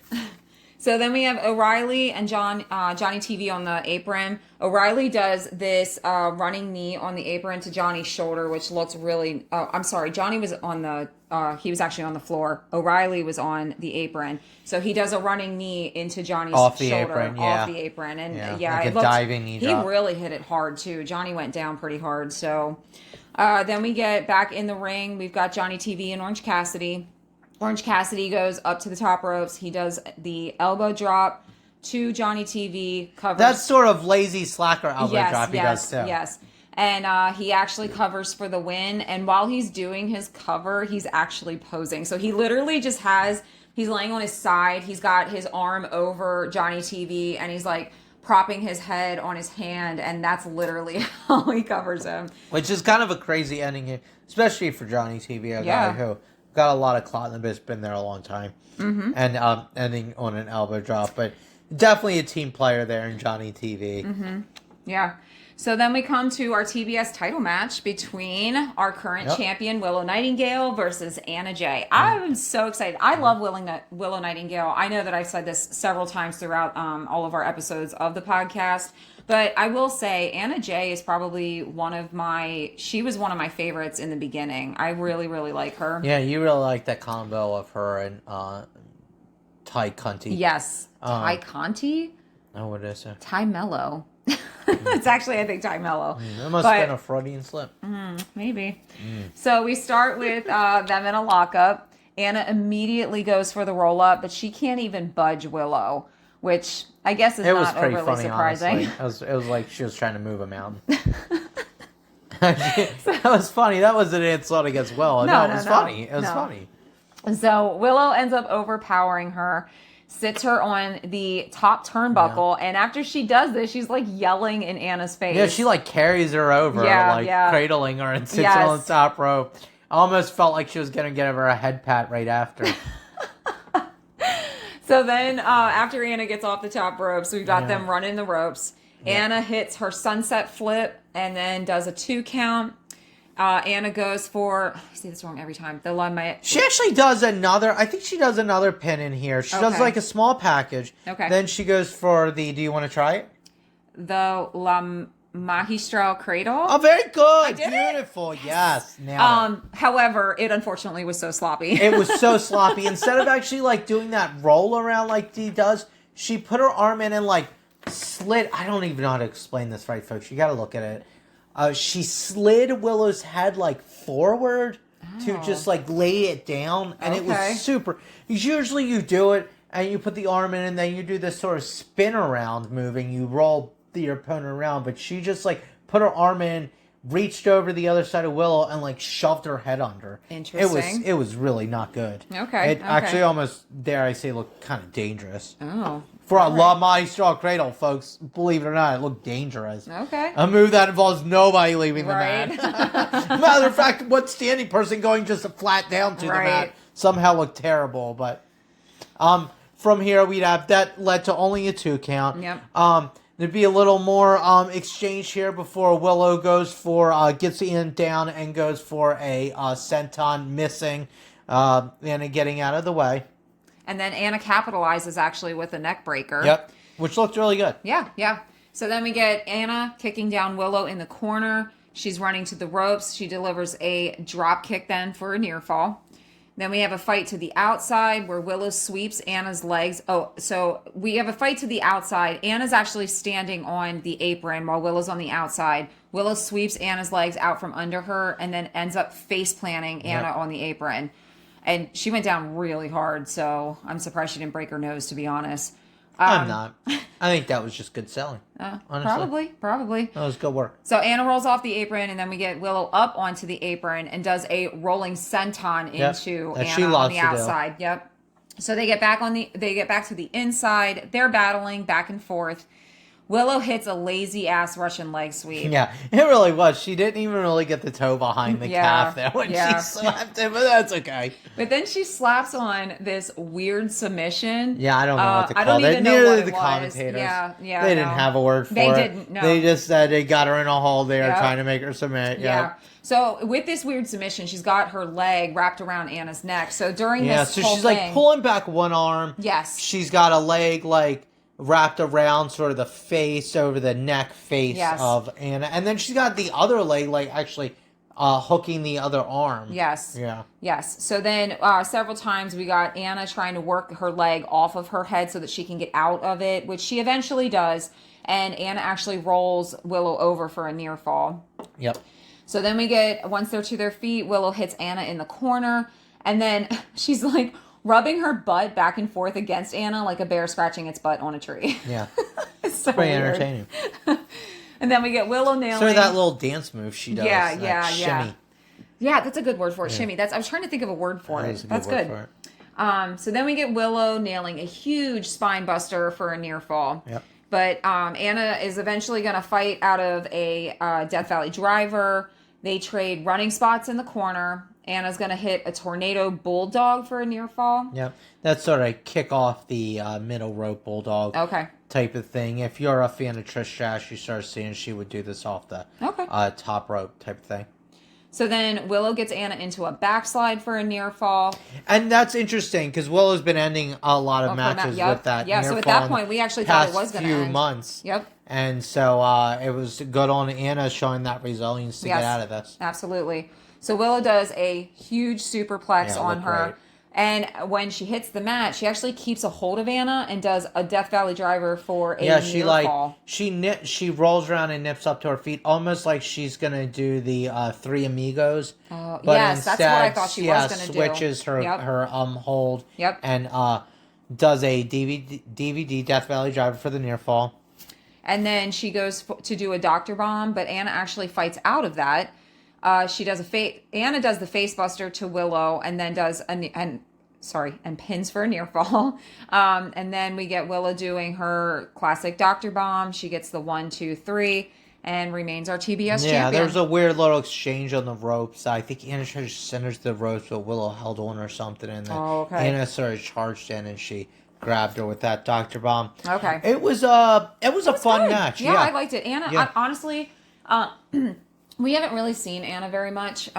So then we have O'Reilly and Johnny TV on the apron. O'Reilly does this running knee on the apron to Johnny's shoulder, which looks really... I'm sorry, Johnny was on the... he was actually on the floor. O'Reilly was on the apron. So he does a running knee into Johnny's shoulder. Off the apron. And like it diving knee drop. He really hit it hard, too. Johnny went down pretty hard. So then we get back in the ring. We've got Johnny TV and Orange Cassidy. Orange Cassidy goes up to the top ropes. He does the elbow drop to Johnny TV. Covers. That's sort of lazy slacker elbow drop he does too. Yes. And he actually covers for the win. And while he's doing his cover, he's actually posing. So he literally just he's laying on his side. He's got his arm over Johnny TV and he's like propping his head on his hand. And that's literally how he covers him. Which is kind of a crazy ending here, especially for Johnny TV, a guy who got a lot of clout in the biz, been there a long time. Mm-hmm. And ending on an elbow drop. But definitely a team player there in Johnny TV. Mm-hmm. Yeah. So then we come to our TBS title match between our current champion, Willow Nightingale, versus Anna Jay. I'm so excited. I love Willow Nightingale. I know that I've said this several times throughout all of our episodes of the podcast. But I will say Anna Jay is probably she was one of my favorites in the beginning. I really, really like her. Yeah, you really like that combo of her and Ty Conti. Yes. Ty Conti? Oh, what is it? Ty Mello. It's actually, I think, Ty Mello. That must have been a Freudian slip. Maybe. So we start with them in a lockup. Anna immediately goes for the roll-up, but she can't even budge Willow, which I guess is not overly surprising. It was like she was trying to move a mountain. That was funny. That was an insult against Willow. No, it was funny. It was funny. So Willow ends up overpowering her, sits her on the top turnbuckle, and after she does this, she's like yelling in Anna's face. Yeah, she like carries her over, cradling her and sits her on the top rope. I almost felt like she was going to give her a head pat right after. So then after Anna gets off the top ropes, we've got them running the ropes. Anna hits her sunset flip and then does a 2 count. Anna goes for, I say this wrong every time, the La Maestra. She actually does I think she does another pin in here. She does like a small package. Okay. Then she goes for do you want to try it? The La Magistral Cradle. Oh, very good. I did Beautiful. Yes. Nailed it. However, it unfortunately was so sloppy. It was so sloppy. Instead of actually like doing that roll around like Dee does, she put her arm in and like slid. I don't even know how to explain this right, folks. You got to look at it. She slid Willow's head like forward to just like lay it down, and it was super. Usually you do it and you put the arm in, and then you do this sort of spin around moving. You roll your opponent around, but she just like put her arm in, reached over the other side of Willow, and like shoved her head under. Interesting. It was really not good. Okay. Actually almost, dare I say, looked kind of dangerous. Oh. For a La Maestra Cradle, folks, believe it or not, it looked dangerous. Okay. A move that involves nobody leaving the Right. mat. Matter of fact, one standing person going just flat down to the mat somehow looked terrible. But from here, we'd have that led to only a 2 count. Yep. There'd be a little more exchange here before Willow goes for, gets in down and goes for a senton missing and getting out of the way. And then Anna capitalizes actually with a neck breaker. Yep, which looked really good. Yeah. So then we get Anna kicking down Willow in the corner. She's running to the ropes. She delivers a drop kick then for a near fall. Then we have a fight to the outside where Willow sweeps Anna's legs. Oh, so we have a fight to the outside. Anna's actually standing on the apron while Willow's on the outside. Willow sweeps Anna's legs out from under her and then ends up face planting Anna on the apron. And she went down really hard, so I'm surprised she didn't break her nose, to be honest. I'm not. I think that was just good selling. Honestly. Probably. That was good work. So Anna rolls off the apron, and then we get Willow up onto the apron and does a rolling senton into Anna on the outside. Yep. So they get back to the inside. They're battling back and forth. Willow hits a lazy ass Russian leg sweep. Yeah, it really was. She didn't even really get the toe behind the calf there when she slapped it, but that's okay. But then she slaps on this weird submission. Yeah, I don't know what to call it. I don't even know what it was. Commentators. Yeah. They didn't have a word for it. They didn't, no. They just said they got her in a hole there trying to make her submit. Yeah. So with this weird submission, she's got her leg wrapped around Anna's neck. So during this whole she's like pulling back one arm. Yes. She's got a leg like wrapped around sort of the face over the neck face of Anna. And then she's got the other leg like actually hooking the other arm. Yes. Yeah. Yes. So then several times we got Anna trying to work her leg off of her head so that she can get out of it, which she eventually does. And Anna actually rolls Willow over for a near fall. Yep. So then we get, once they're to their feet, Willow hits Anna in the corner. And then she's like rubbing her butt back and forth against Anna like a bear scratching its butt on a tree. Yeah. It's so pretty weird. entertaining. And then we get Willow nailing. Sort of that little dance move she does. Yeah. Shimmy. Yeah, that's a good word for it. Shimmy. I was trying to think of a word for it. That's good. Word for it. So then we get Willow nailing a huge spine buster for a near fall. Yep. But Anna is eventually going to fight out of a Death Valley driver. They trade running spots in the corner. Anna's going to hit a tornado bulldog for a near fall. Yep. That's sort of kick off the middle rope bulldog type of thing. If you're a fan of Trish Stratus, you start seeing she would do this off the top rope type of thing. So then Willow gets Anna into a backslide for a near fall. And that's interesting because Willow's been ending a lot of matches with that. Yeah, so at that point we actually thought it was going to end. Few months. Yep. And so it was good on Anna showing that resilience to get out of this. Absolutely. So Willow does a huge superplex on her. Great. And when she hits the mat, she actually keeps a hold of Anna and does a Death Valley driver for a near fall. She rolls around and nips up to her feet, almost like she's gonna do the Three Amigos. But yes, that's what I thought she was gonna do. Switches her hold. Yep. And does a DVD Death Valley driver for the near fall. And then she goes to do a Dr. Bomb, but Anna actually fights out of that. She does Anna does the face buster to Willow, and then does and pins for a near fall. And then we get Willow doing her classic Dr. Bomb. She gets the 1, 2, 3, and remains our TBS champion. Yeah, there was a weird little exchange on the ropes. I think Anna tried to center the ropes, but Willow held on or something, and then Anna sort of charged in, and she grabbed her with that Dr. Bomb. Okay. It was a fun good. match. Yeah, I liked it. Anna, Yeah. honestly, we haven't really seen Anna very much.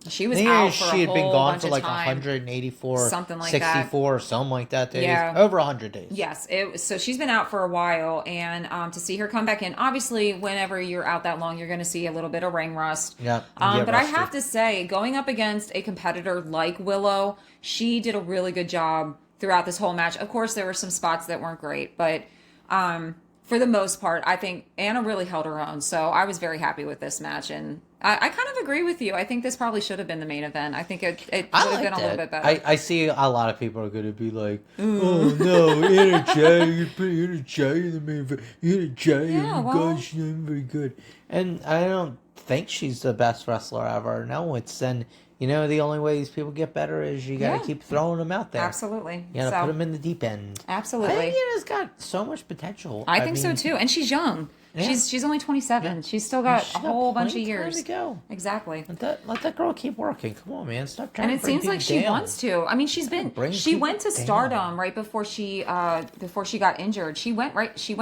She was I think out for she had been gone for like time. 184, something like 64, something like that days. Yeah. Over 100 days. Yes, so she's been out for a while, and to see her come back in, obviously, whenever you're out that long, you're going to see a little bit of ring rust. Yeah. But I have to say, going up against a competitor like Willow, she did a really good job throughout this whole match. Of course, there were some spots that weren't great, but for the most part, I think Anna really held her own. So I was very happy with this match, and I kind of agree with you. I think this probably should have been the main event. I think it would have been a little bit better. I see a lot of people are going to be like, oh no, Anna Jay, you put Anna Jay in the main event. Anna Jay, God, she's not very good. And I don't think she's the best wrestler ever. No, the only way these people get better is you got to keep throwing them out there. Absolutely. You got to put them in the deep end. Absolutely. I think Anna's got so much potential. I think so too. And she's young. Yeah. She's only 27. Yeah. She's still got a whole bunch of years to go. Exactly. Let that girl keep working. Come on, man. Stop trying. And it seems like she wants to. I mean, she went to Stardom right before she got injured. She went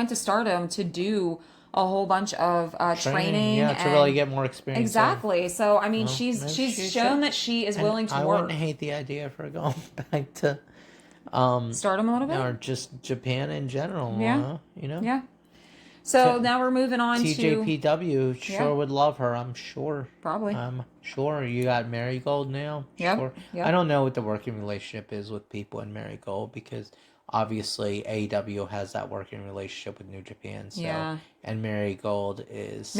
to Stardom to do a whole bunch of training. Yeah, to really get more experience. Exactly. So I mean, she's shown that she is willing to work. I wouldn't hate the idea of her going back to Stardom a little bit, or just Japan in general. Yeah. Yeah. So now we're moving on to TJPW. Sure would love her. I'm sure. Probably. I'm sure. You got Marigold now. Yeah. Sure. Yep. I don't know what the working relationship is with people in Marigold because obviously AEW has that working relationship with New Japan. So, and Marigold is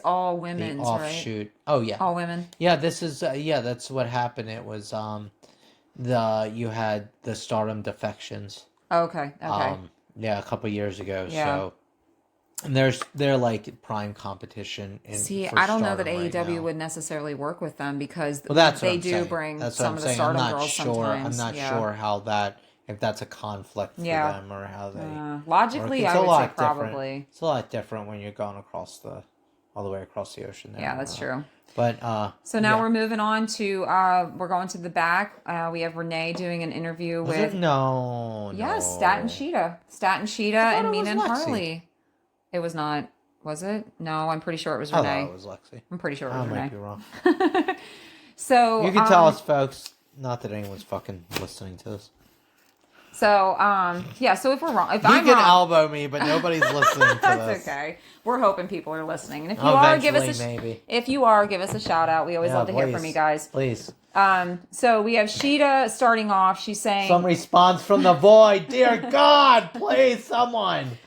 all women's, the offshoot. Right? Oh yeah, all women. Yeah, this is that's what happened. It was you had the Stardom defections. Okay. A couple years ago. Yeah. So. And they're like prime competition. I don't know that AEW would necessarily work with them because they do bring some of the Stardom girls sometimes. I'm not sure how if that's a conflict for them or how they logically I would say probably. It's a lot different when you're going all the way across the ocean there. Yeah, that's true. But so now we're moving on to we're going to the back. We have Renee doing an interview with Stat and Sheeta and Mina and Harley. It was not, was it? No, I'm pretty sure it was Renee. I thought it was Lexi. I'm pretty sure it was Renee. I might be wrong. So you can tell us, folks. Not that anyone's fucking listening to this. So, so if we're wrong, you can elbow me, but nobody's listening to That's this. Okay. We're hoping people are listening. And if you are, give us a shout out. We always love to hear from you guys. Please. So we have Sheeta starting off. She's saying some response from the void. Dear God, please, someone.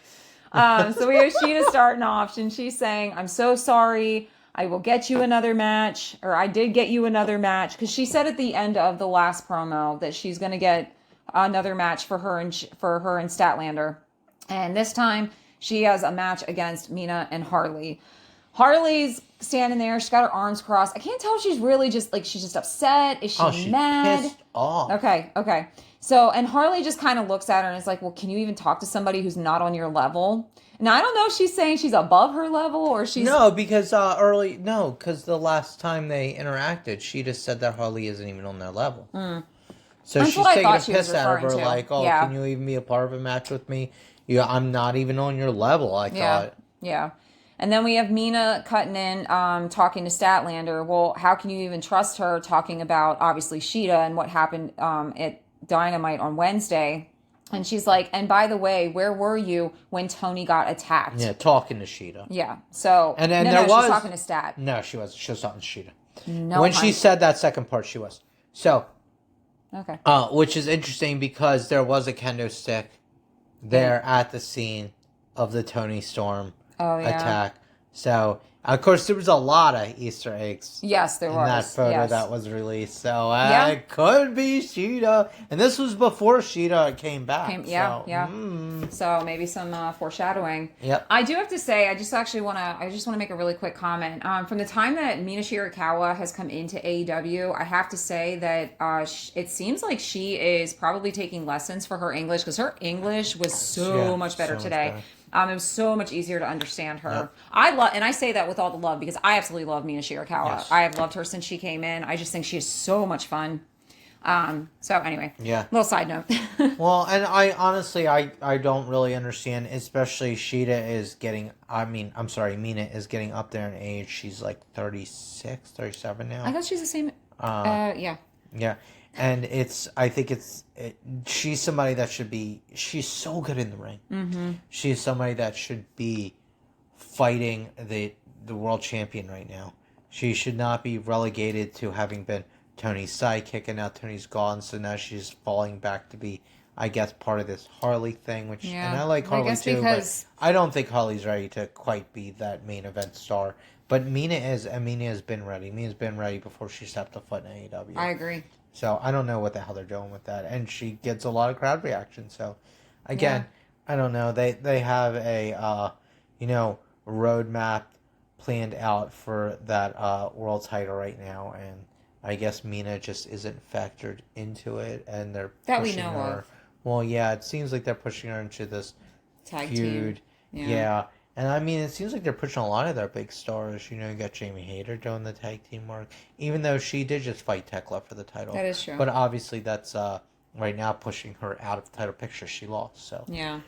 So we have Sheeta starting off, and she's saying, "I'm so sorry. I will get you another match, or I did get you another match." Because she said at the end of the last promo that she's going to get another match for her and Statlander, and this time she has a match against Mina and Harley. Harley's standing there. She's got her arms crossed. I can't tell if she's really she's just upset. Is she mad? Pissed off. Okay. So, and Harley just kind of looks at her and is like, well, can you even talk to somebody who's not on your level? Now, I don't know if she's saying she's above her level or she's... No, because because the last time they interacted, she just said that Harley isn't even on their level. So That's she's taking a piss out of her, like, can you even be a part of a match with me? I'm not even on your level, I thought. Yeah. And then we have Mina cutting in, talking to Statlander. Well, how can you even trust her talking about, obviously, Sheeta and what happened at Dynamite on Wednesday? And she's like, and by the way, where were you when Tony got attacked? Yeah, talking to Sheeta. Yeah. So, and then she was talking to Stat. No, she wasn't. She was talking to Sheeta. No, when she said that second part, she was. So, okay. Which is interesting because there was a kendo stick there at the scene of the Tony Storm attack. So, of course, there was a lot of Easter eggs. Yes, there was. In that photo that was released. So, it could be Sheeta. And this was before Sheeta came back. So, maybe some foreshadowing. Yep. I do have to say, I just want to make a really quick comment. From the time that Mina Shirakawa has come into AEW, I have to say that it seems like she is probably taking lessons for her English, because her English was so much better today. It was so much easier to understand her. Yep. I say that with all the love because I absolutely love Mina Shirakawa. Yes. I have loved her since she came in. I just think she is so much fun. So anyway, Yeah. little side note. Well, and I honestly, I don't really understand, especially Sheeta is getting, Mina is getting up there in age. She's like 36, 37 now. I guess she's the same. Yeah. Yeah. And I think she's somebody that should be, she's so good in the ring. Mm-hmm. She's somebody that should be fighting the world champion right now. She should not be relegated to having been Tony's sidekick, and now Tony's gone, so now she's falling back to be, I guess, part of this Harley thing, which, and I like Harley too, but I don't think Harley's ready to quite be that main event star. But Mina is, and Mina has been ready. Mina's been ready before she stepped a foot in AEW. I agree. So I don't know what the hell they're doing with that, and she gets a lot of crowd reaction. So again, I don't know. They have a roadmap planned out for that world title right now, and I guess Mina just isn't factored into it, and they're that pushing we know her. of. Well, yeah, it seems like they're pushing her into this Tag feud. team. Yeah. And I mean, it seems like they're pushing a lot of their big stars. You got Jamie Hayter doing the tag team work, even though she did just fight Tekla for the title. That is true. But obviously, that's right now pushing her out of the title picture. She lost, so yeah.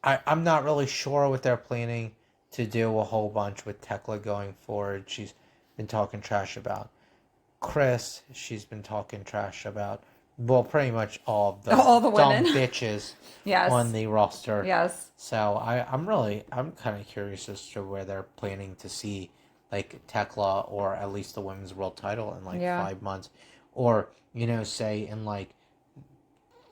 I'm not really sure what they're planning to do a whole bunch with Tekla going forward. She's been talking trash about Chris. She's been talking trash about, well, pretty much all the women. dumb bitches on the roster. Yes. So I'm kind of curious as to where they're planning to see like Tekla or at least the women's world title in 5 months, or say in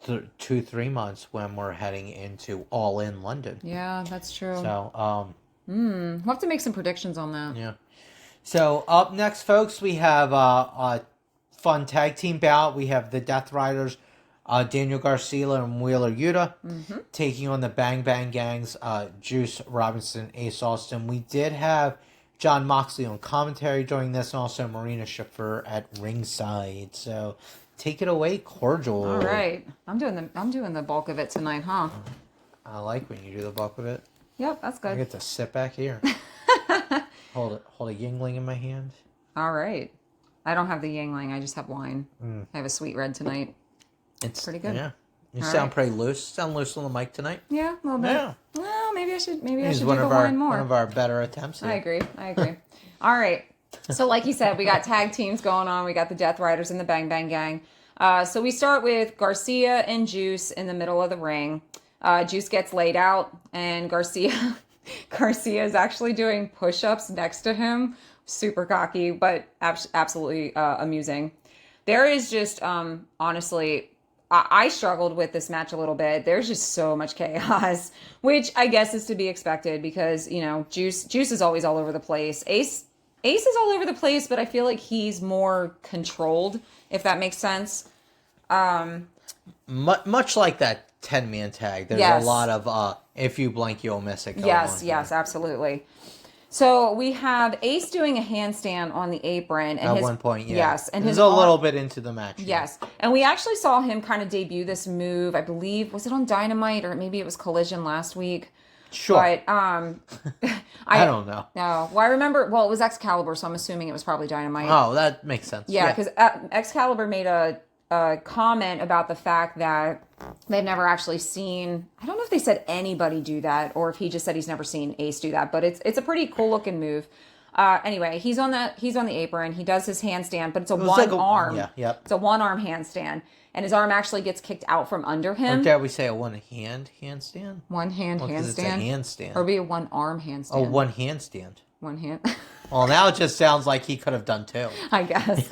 2-3 months when we're heading into All In London. Yeah, that's true. So we'll have to make some predictions on that. Yeah. So up next, folks, we have a fun tag team bout. We have the Death Riders, Daniel Garcia and Wheeler Yuta, taking on the Bang Bang Gangs, Juice Robinson, Ace Austin. We did have John Moxley on commentary during this, and also Marina Shafir at ringside. So take it away, Cordial. All right, I'm doing the bulk of it tonight, huh? I like when you do the bulk of it. Yep, that's good. I get to sit back here. Hold a Yingling in my hand. All right. I don't have the Yingling. I just have wine. I have a sweet red tonight. It's pretty good. Yeah. You sound pretty loose. Sound loose on the mic tonight. Yeah, a little bit. Yeah. Well, maybe I should do the wine more. One of our better attempts here. I agree. All right. So like you said, we got tag teams going on. We got the Death Riders and the Bang Bang Gang. So we start with Garcia and Juice in the middle of the ring. Juice gets laid out, and Garcia is actually doing push-ups next to him. Super cocky, but absolutely amusing. There is just, honestly, I struggled with this match a little bit. There's just so much chaos, which I guess is to be expected because, Juice is always all over the place. Ace is all over the place, but I feel like he's more controlled, if that makes sense. Much like that 10-man tag, there's a lot of if you blink, you'll miss it. Yes, absolutely. So we have Ace doing a handstand on the apron. And at one point, yeah. Yes. And he's a little bit into the match. Yes. And we actually saw him kind of debut this move, I believe, was it on Dynamite or maybe it was Collision last week? Sure. But I don't know. No. Well, I remember, it was Excalibur, so I'm assuming it was probably Dynamite. Oh, that makes sense. Yeah, because Excalibur made a comment about the fact that they've never actually seen, I don't know if they said anybody do that or if he just said he's never seen Ace do that, but it's a pretty cool looking move. Anyway, he's on the apron. He does his handstand, but it's one-arm. Yeah, yep. It's a one-arm handstand, and his arm actually gets kicked out from under him. Or dare we say a one-hand handstand? One-hand handstand. It's a handstand. Or be a one-arm handstand. Oh, one handstand. One hand. Well, now it just sounds like he could have done two. I guess.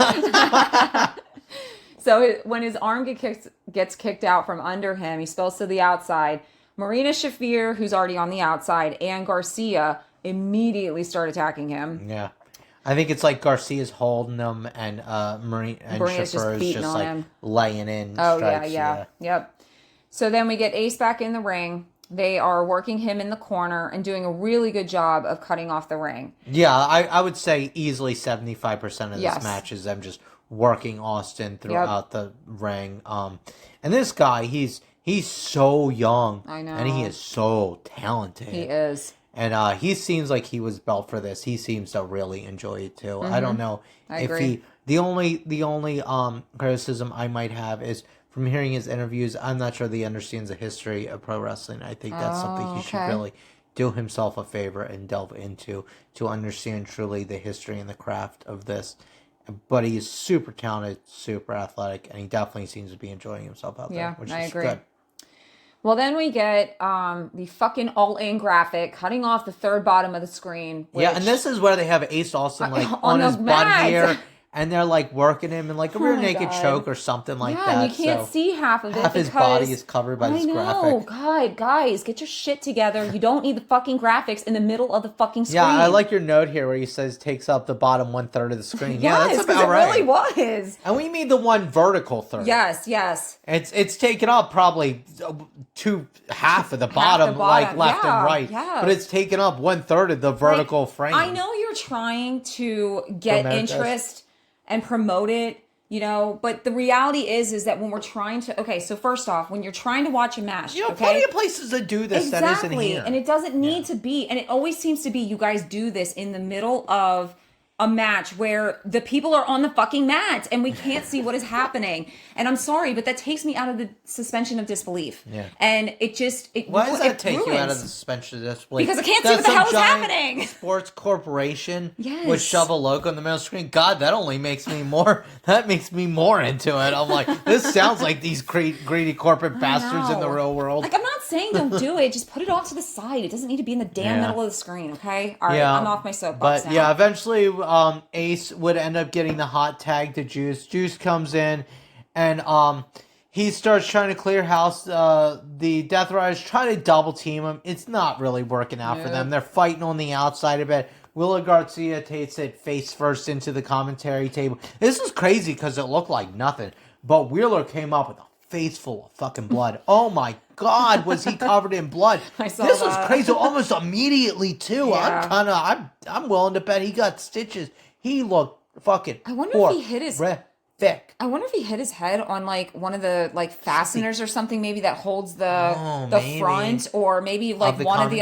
So when his arm gets kicked out from under him, he spills to the outside. Marina Shafir, who's already on the outside, and Garcia immediately start attacking him. Yeah. I think it's like Garcia's holding him and Marina's Shafir is just like him. Laying in strikes. Yeah. Yep. So then we get Ace back in the ring. They are working him in the corner and doing a really good job of cutting off the ring. Yeah, I would say easily 75% of this match is them just working Austin throughout the ring. And this guy, he's so young. I know. And he is so talented. He is. And he seems like he was built for this. He seems to really enjoy it too. I don't know I if agree. the only criticism I might have is from hearing his interviews. I'm not sure he understands the history of pro wrestling. I think that's something he should really do himself a favor and delve into to understand truly the history and the craft of this. But he is super talented, super athletic, and he definitely seems to be enjoying himself out there, which I is agree. good. Well, then we get the fucking all-in graphic cutting off the third bottom of the screen. Yeah, and this is where they have Ace Austin like on on his the butt mat. here, and they're like working him in like a rear naked God. choke or something like Yeah, that. and you can't see half of it. Half his body is covered by this graphic. God, guys, get your shit together. You don't need the fucking graphics in the middle of the fucking screen. Yeah, I like your note here where he says takes up the bottom 1/3 of the screen. Yeah, Yes, that's about it right. really was. And we mean the one vertical third. Yes. It's taken up probably half of the bottom, like left and right. Yeah. But it's taken up 1/3 of the vertical frame. I know you're trying to get interest and promote it, but the reality is that when we're trying to, okay, so first off, when you're trying to watch a match, plenty of places that do this that isn't here. And it doesn't need to be, and it always seems to be you guys do this in the middle of a match where the people are on the fucking mat and we can't see what is happening. And I'm sorry, but that takes me out of the suspension of disbelief. Yeah. And why does that take you out of the suspension of disbelief? Because I can't see what the hell is happening. Sports corporation would shove a logo in the middle of the screen. God, that only makes me more. That makes me more into it. I'm like, this sounds like these greedy corporate bastards in the real world. Like, I'm not saying don't do it. Just put it off to the side. It doesn't need to be in the damn middle of the screen. Okay. All right. I'm off my soapbox now. But yeah, eventually, Ace would end up getting the hot tag to Juice. Juice comes in, and he starts trying to clear house. The Death Riders try to double team him. It's not really working out for them. They're fighting on the outside of it. Wheeler Garcia takes it face first into the commentary table. This is crazy because it looked like nothing, but Wheeler came up with a face full of fucking blood. Oh my God, was he covered in blood? This was crazy, almost immediately too. Yeah. I'm willing to bet he got stitches. He looked fucking. I wonder if he hit his. Thick. I wonder if he hit his head on like one of the like fasteners or something, maybe that holds the front, or maybe like one of the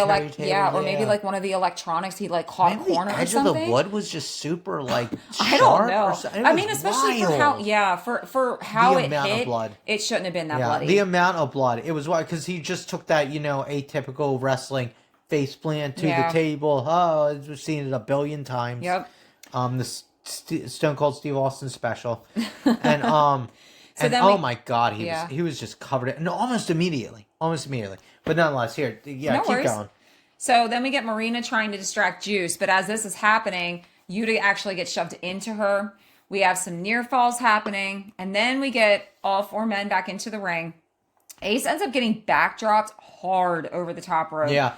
maybe like one of the electronics. He like caught maybe corner the or edge something. of the wood was just super like sharp. I don't know. Or something. I mean, especially wild. for how The it amount of hit, blood. it shouldn't have been that bloody. The amount of blood. It was wild because he just took that atypical wrestling face plant to the table. Oh, we've seen it a billion times. Yep. This Stone Cold Steve Austin special, and oh my God, he was just covered it, and almost immediately. But nonetheless, here, keep going. So then we get Marina trying to distract Juice, but as this is happening, Yuta actually gets shoved into her. We have some near falls happening, and then we get all four men back into the ring. Ace ends up getting backdropped hard over the top rope. Yeah.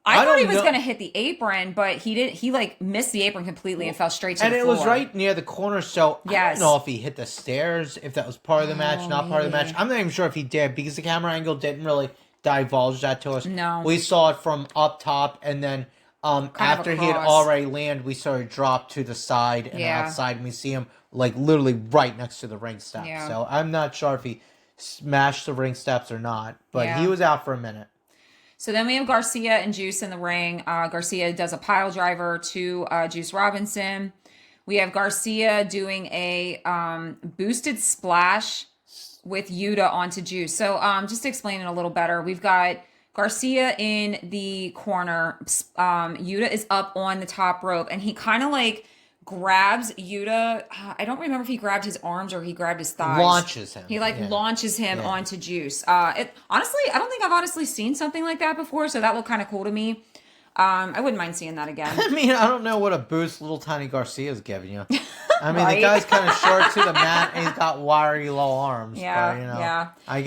I thought he was going to hit the apron, but he didn't. He missed the apron completely and fell straight to the floor. And it was right near the corner, so I don't know if he hit the stairs, if that was part of the match, not part of the match. I'm not even sure if he did because the camera angle didn't really divulge that to us. No. We saw it from up top, and then after he had already landed, we saw it drop to the side and outside, and we see him like literally right next to the ring steps. Yeah. So I'm not sure if he smashed the ring steps or not, but he was out for a minute. So then we have Garcia and Juice in the ring. Garcia does a pile driver to Juice Robinson. We have Garcia doing a boosted splash with Yuta onto Juice. So just to explain it a little better, we've got Garcia in the corner. Yuta is up on the top rope, and he kind of like grabs Yuta. I don't remember if he grabbed his arms or he grabbed his thighs. Launches him. He launches him onto Juice. Honestly, I don't think I've honestly seen something like that before, so that looked kind of cool to me. I wouldn't mind seeing that again. I mean, I don't know what a boost little tiny Garcia's giving you. I mean, the guy's kind of short to the mat, and he's got wiry low arms. Yeah, but, I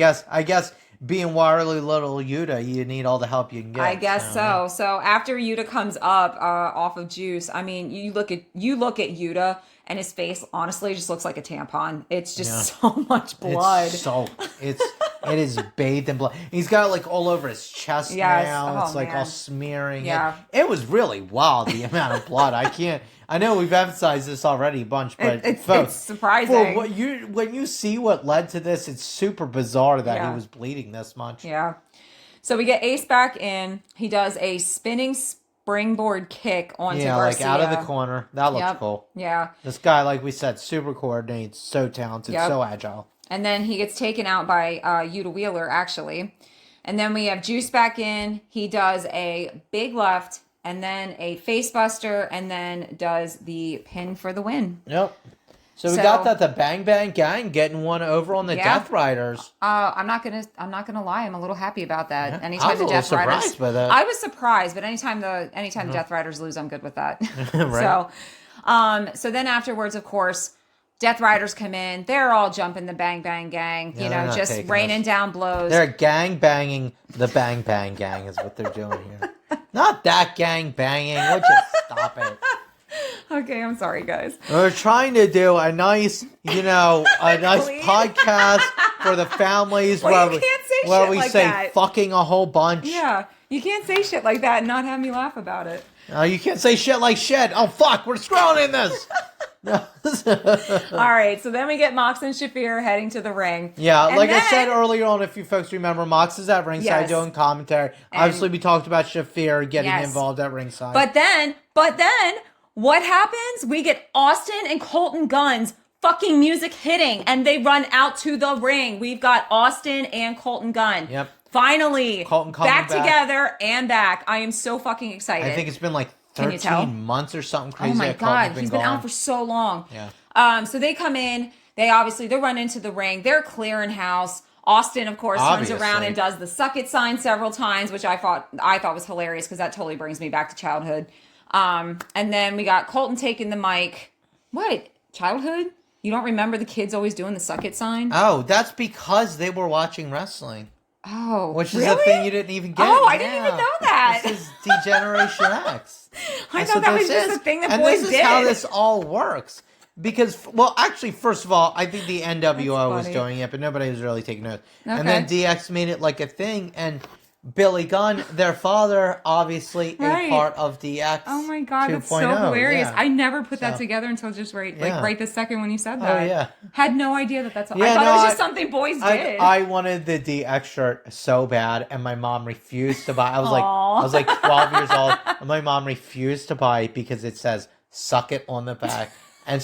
guess being wiry little Yuta, you need all the help you can get. I guess so. So after Yuta comes up off of Juice, I mean, you look at Yuta, and his face honestly just looks like a tampon. It's just so much blood. It is bathed in blood. He's got it like all over his chest now. It's like all smearing. Yeah. It was really wild, the amount of blood. I know we've emphasized this already a bunch, but it's surprising. When you see what led to this, it's super bizarre that he was bleeding this much. Yeah. So we get Ace back in. He does a spinning springboard kick onto Yeah, Garcia. like out of the corner. That looks Yep. cool. Yeah. This guy, like we said, super coordinates, so talented, Yep. so agile. And then he gets taken out by Yuta Wheeler, actually. And then we have Juice back in. He does a big left and then a face buster and then does the pin for the win. Yep. So we got that the Bang Bang Gang getting one over on the Death Riders. I'm not gonna lie. I'm a little happy about that. Yeah. Anytime I was the a little Death Riders, surprised by that. I was surprised, but anytime the Death Riders lose, I'm good with that. Right. So then afterwards, of course, Death Riders come in. They're all jumping the Bang Bang Gang. Yeah, You they're know, not just taking raining us. down blows. They're gang banging the Bang Bang Gang is what they're doing here. Not that gang banging. Would you stop it? Okay, I'm sorry, guys. We're trying to do a nice, Please. podcast for the families Well, you can't say where shit we like say that. fucking a whole bunch. Yeah, you can't say shit like that and not have me laugh about it. You can't say shit like shit. Oh fuck, we're scrolling in this. All right, so then we get Mox and Shafir heading to the ring. Yeah, And like I then- said earlier on, if you folks remember, Mox is at ringside Yes. doing commentary. Obviously, we talked about Shafir getting Yes. involved at ringside. But then, what happens? We get Austin and Colton Gunn's fucking music hitting, and they run out to the ring. We've got Austin and Colton Gunn. Yep. Finally, Colton coming back back. together and back. I am so fucking excited. I think it's been like Can you tell? 13 months or something crazy. Oh my that Colton's god, he's been gone. out for so long. Yeah. So they come in. They run into the ring. They're clearing house. Austin, of course, turns around Obviously. and does the suck it sign several times, which I thought was hilarious because that totally brings me back to childhood. And then we got Colton taking the mic. What? Childhood? You don't remember the kids always doing the suck it sign? Oh, that's because they were watching wrestling. Oh, Which is really? a thing you didn't even get. Oh, I didn't even know that. This is Degeneration X. I That's thought what that was this just is. a thing that and boys this is did. how this all works. Because, well, actually, first of all, I think the NWO was funny. doing it, but nobody was really taking notes. Okay. And then DX made it like a thing, and Billy Gunn, their father, obviously Right. a part of DX. Oh my god, that's so 2.0, hilarious! yeah. I never put that So- together until just right Yeah. this second when you said that. yeah. Had no idea that's. I Yeah, thought no, it was I- just something boys I, did. I wanted the DX shirt so bad, and my mom refused to buy. I Aw. was like 12 years old, and my mom refused to buy it because it says "suck it" on the back. And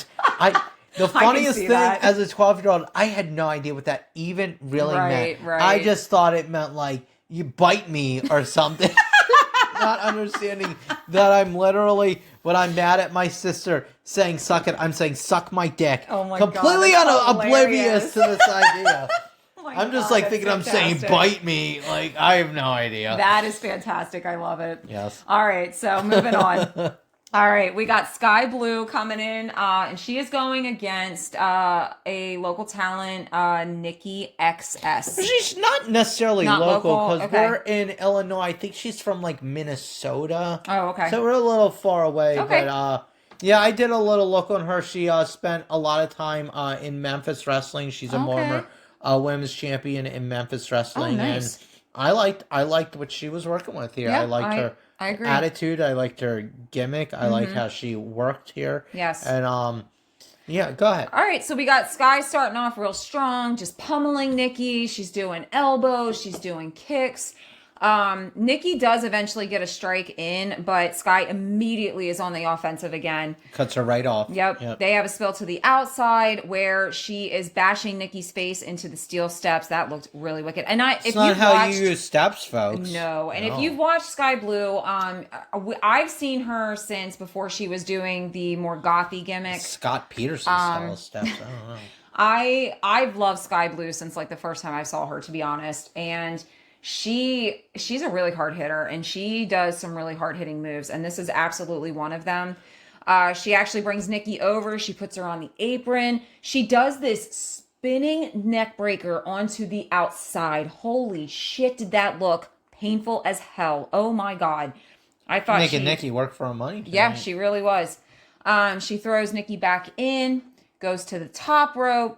the funniest see thing that. as a 12-year-old, I had no idea what that even really Right, meant. right. I just thought it meant like you bite me or something. Not understanding that I'm literally, when I'm mad at my sister saying "suck it," I'm saying "suck my dick." Oh my God, Completely that's oblivious hilarious. to this idea. Oh my I'm just God, like that's thinking I'm saying fantastic. "bite me." Like I have no idea. That is fantastic. I love it. Yes. All right, so moving on. All right, we got Sky Blue coming in, and she is going against a local talent, Nikki XS. She's not necessarily Not local local? because Okay. we're in Illinois. I think she's from like Minnesota. Oh, okay. So we're a little far away. Okay. But yeah, I did a little look on her. She spent a lot of time in Memphis wrestling. She's a Okay. former women's champion in Memphis wrestling. nice. And I liked what she was working with here. Yeah, I liked her I agree. attitude. I liked her gimmick. I liked how she worked here. Yes. And yeah, go ahead. All right, so we got Sky starting off real strong, just pummeling Nikki. She's doing elbows, she's doing kicks. Nikki does eventually get a strike in, but Sky immediately is on the offensive again. Cuts her right off. Yep. They have a spill to the outside where she is bashing Nikki's face into the steel steps. That looked really wicked. And It's not how you use steps, folks. No, and if you've watched Sky Blue, I've seen her since before she was doing the more gothy gimmick. Scott Peterson style steps. I don't know. I've loved Sky Blue since like the first time I saw her, to be honest. And she's a really hard hitter, and she does some really hard hitting moves, and this is absolutely one of them. She actually brings Nikki over. She puts her on the apron. She does this spinning neck breaker onto the outside. Holy shit, did that look painful as hell. Oh my God. I thought Making Nikki work for her money. Yeah, tonight. she really was. She throws Nikki back in, goes to the top rope,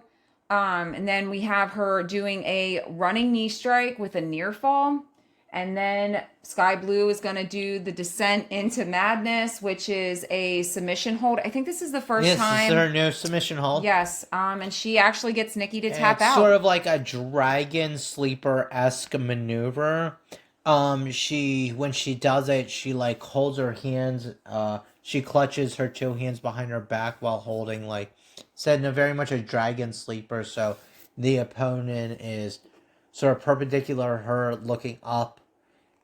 and then we have her doing a running knee strike with a near fall. And then Sky Blue is going to do the descent into madness, which is a submission hold. I think this is the first Yes, time. this is her new submission hold. Yes, and she actually gets Nikki to tap It's out. sort of like a dragon sleeper-esque maneuver. She when she does it, she like holds her hands. She clutches her two hands behind her back while holding said in a very much a dragon sleeper. So the opponent is sort of perpendicular to her, looking up,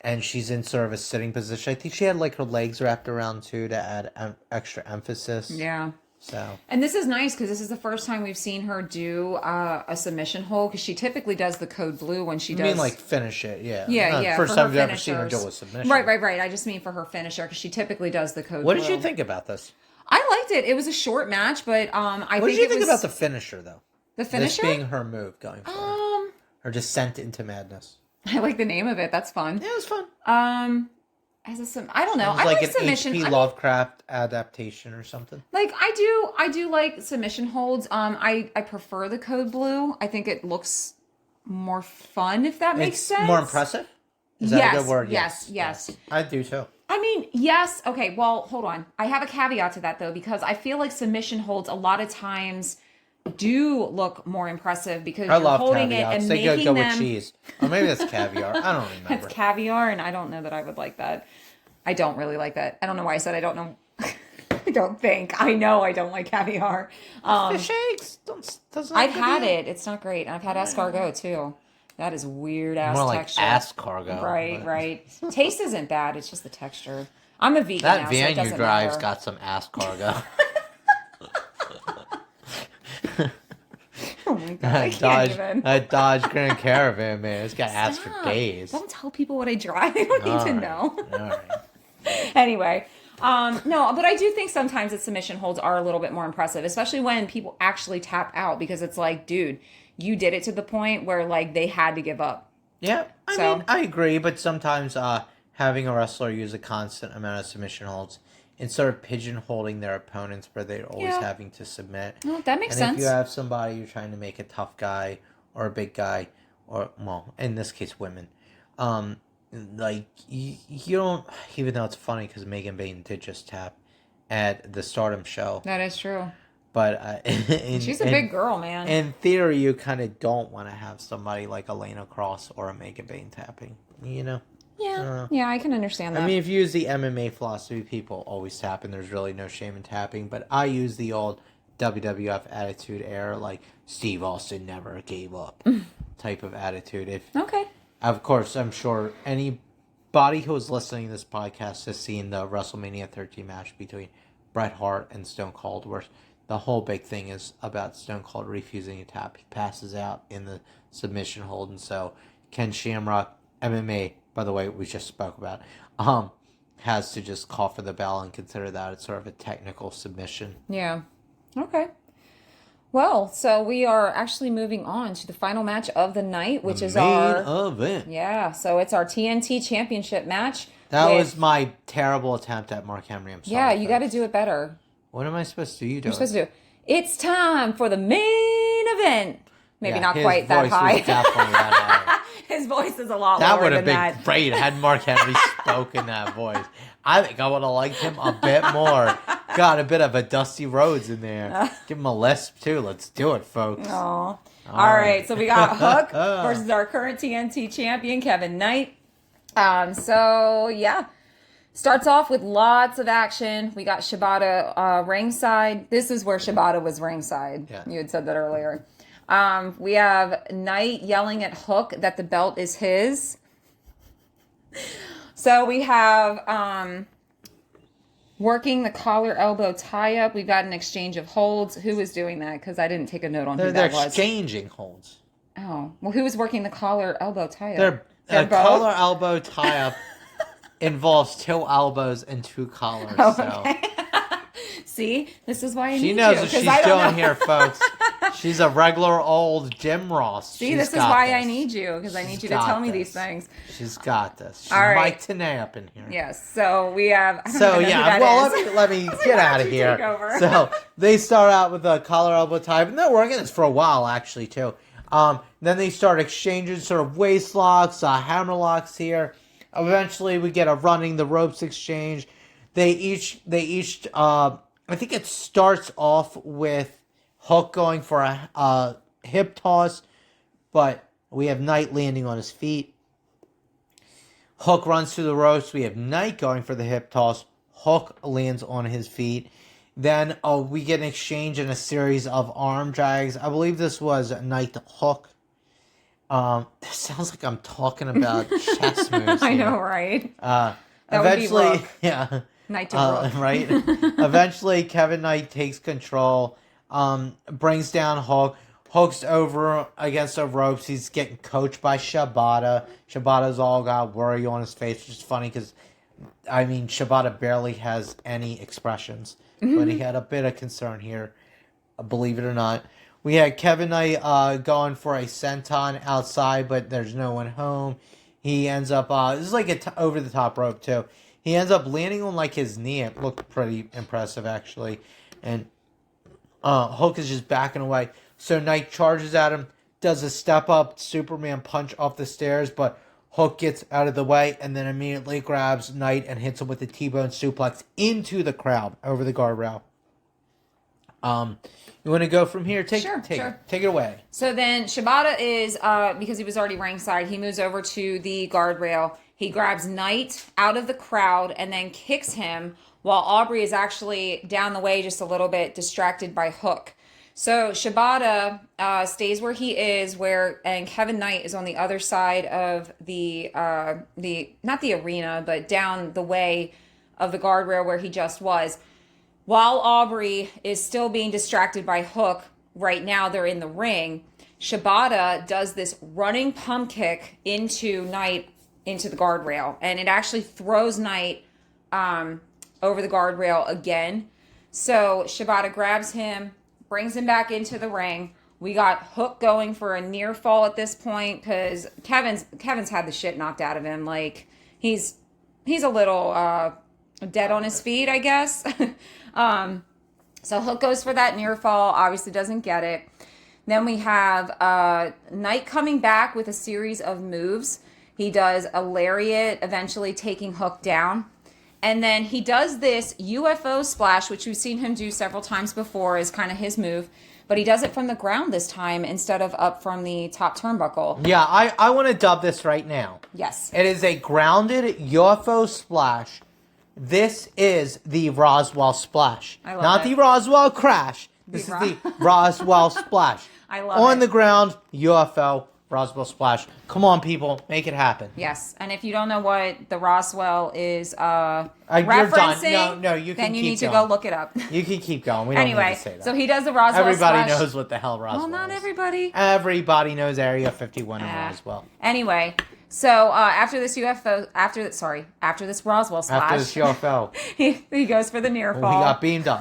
and she's in sort of a sitting position. I think she had her legs wrapped around too to add extra emphasis. Yeah. So. And this is nice because this is the first time we've seen her do a submission hold, because she typically does the code blue when she does. I mean, finish it, yeah. Yeah. First time I've ever seen her do a submission. Right. I just mean for her finisher, because she typically does the code blue. What did you think about this? I liked it. It was a short match, but What did you think about the finisher, though? The finisher? This being her move going forward. Her descent into madness. I like the name of it. That's fun. Yeah, it was fun. I don't know. I like like an submission. H.P. Lovecraft adaptation or something. I do like submission holds. I prefer the code blue. I think it looks more fun, if that makes sense. More impressive? Is that a good word? Yes. I do too. I mean, yes. Okay, well, hold on. I have a caveat to that, though, because I feel like submission holds a lot of times do look more impressive because you're holding caviar. it and they making go them... with cheese. Or maybe that's caviar. I don't remember. It's caviar, and I don't know that I would like that. I don't really like that. I don't know why I said I don't know. I don't think. I know I don't like caviar. Fish eggs. I've had it. It's not great. And I've had escargot, too. That is weird ass more texture. More like escargot. Right. Taste isn't bad. It's just the texture. I'm a vegan that now, van so it doesn't you drive's matter. got some escargot. Oh my God, that Dodge Grand Caravan, man, it's got ass for days. Don't tell people what I drive. They don't need to know. All right. Anyway, no, but I do think sometimes the submission holds are a little bit more impressive, especially when people actually tap out, because it's like, dude, you did it to the point where they had to give up. Yeah, I mean, I agree, but sometimes having a wrestler use a constant amount of submission holds instead of pigeonholing their opponents where they're always having to submit. Well, that makes sense. And if you have somebody you're trying to make a tough guy or a big guy, or, well, in this case, women, you don't, even though it's funny because Megan Bain did just tap at the Stardom show. That is true. But she's a big girl, man. In theory, you kind of don't want to have somebody like Elena Cross or a Megan Bain tapping, you know? Yeah, I can understand that. I mean, if you use the MMA philosophy, people always tap, and there's really no shame in tapping. But I use the old WWF attitude era, like Steve Austin never gave up type of attitude. Okay. Of course, I'm sure anybody who is listening to this podcast has seen the WrestleMania 13 match between Bret Hart and Stone Cold, where the whole big thing is about Stone Cold refusing to tap. He passes out in the submission hold, and so Ken Shamrock, MMA, by the way, we just spoke about, has to just call for the bell and consider that it's sort of a technical submission. Yeah. Okay. Well, so we are actually moving on to the final match of the night, which is our main event. Yeah, so it's our TNT Championship match. That was my terrible attempt at Mark Henry. I'm sorry. Yeah, you got to do it better. What am I supposed to do? You're supposed to do. It's time for the main event. Maybe not quite that high. Was definitely that high. His voice is a lot lower than that. That would have been great had Mark Henry spoken that voice. I think I would have liked him a bit more. Got a bit of a Dusty Rhodes in there. Give him a lisp, too. Let's do it, folks. Aww. All right, so we got Hook versus our current TNT champion, Kevin Knight. Starts off with lots of action. We got Shibata ringside. This is where Shibata was ringside. Yeah. You had said that earlier. We have Knight yelling at Hook that the belt is his. So we have working the collar elbow tie up. We've got an exchange of holds. Who was doing that? Because I didn't take a note on who that was. They're exchanging holds. Oh. Well, who was working the collar elbow tie up? They're collar elbow tie up involves two elbows and two collars. Oh, okay. So. See, this is why I need you. She knows what she's doing here, folks. She's a regular old Jim Ross. See, this is why I need you, because I need you to tell me these things. She's got this. She's Mike Tenay up in here. Yes. So we have. Let me get out of here. So they start out with a collar elbow tie, and they're working this for a while, actually, too. Then they start exchanging sort of waist locks, hammer locks here. Eventually, we get a running the ropes exchange. They each. I think it starts off with Hook going for a hip toss, but we have Knight landing on his feet. Hook runs to the ropes. We have Knight going for the hip toss. Hook lands on his feet. Then we get an exchange and a series of arm drags. I believe this was Knight to Hook. This sounds like I'm talking about chess moves. I know, right? Eventually, would be Rook. yeah. Knight to Rook. Right? Eventually, Kevin Knight takes control, brings down Hook. Hook's over against the ropes. He's getting coached by Shibata. Shibata's all got worry on his face, which is funny because, I mean, Shibata barely has any expressions. But he had a bit of concern here, believe it or not. We had Kevin Knight going for a senton outside, but there's no one home. He ends up, this is like over the top rope too. He ends up landing on like his knee. It looked pretty impressive actually. And Hook is just backing away. So Knight charges at him, does a step up Superman punch off the stairs, but Hook gets out of the way and then immediately grabs Knight and hits him with the T-bone suplex into the crowd over the guardrail. You want to go from here? Take it away. So then Shibata is, because he was already ringside, he moves over to the guardrail. He grabs Knight out of the crowd and then kicks him while Aubrey is actually down the way just a little bit, distracted by Hook. So Shibata stays where he is, and Kevin Knight is on the other side of the not the arena, but down the way of the guardrail where he just was. While Aubrey is still being distracted by Hook, right now they're in the ring. Shibata does this running pump kick into Knight into the guardrail, and it actually throws Knight over the guardrail again. So Shibata grabs him, brings him back into the ring. We got Hook going for a near fall at this point because Kevin's had the shit knocked out of him. Like he's a little dead on his feet, I guess. So Hook goes for that near fall, obviously doesn't get it. Then we have Knight coming back with a series of moves. He does a lariat, eventually taking Hook down. And then he does this UFO splash, which we've seen him do several times before, is kind of his move. But he does it from the ground this time instead of up from the top turnbuckle. Yeah, I want to dub this right now. Yes. It is a grounded UFO splash. This is the Roswell splash. I love Not it. the Roswell crash. This is the Roswell splash. I love On it. the ground, UFO, Roswell splash. Come on, people. Make it happen. Yes. And if you don't know what the Roswell is You're referencing, done. No, you can then you keep need to going. go look it up. You can keep going. We don't need Anyway, to say that. so he does the Roswell Everybody splash. knows what the hell Roswell is. Well, not everybody. Everybody knows Area 51 and Roswell. Anyway, so after this Roswell splash, After this UFO, he goes for the near fall. he got beamed up.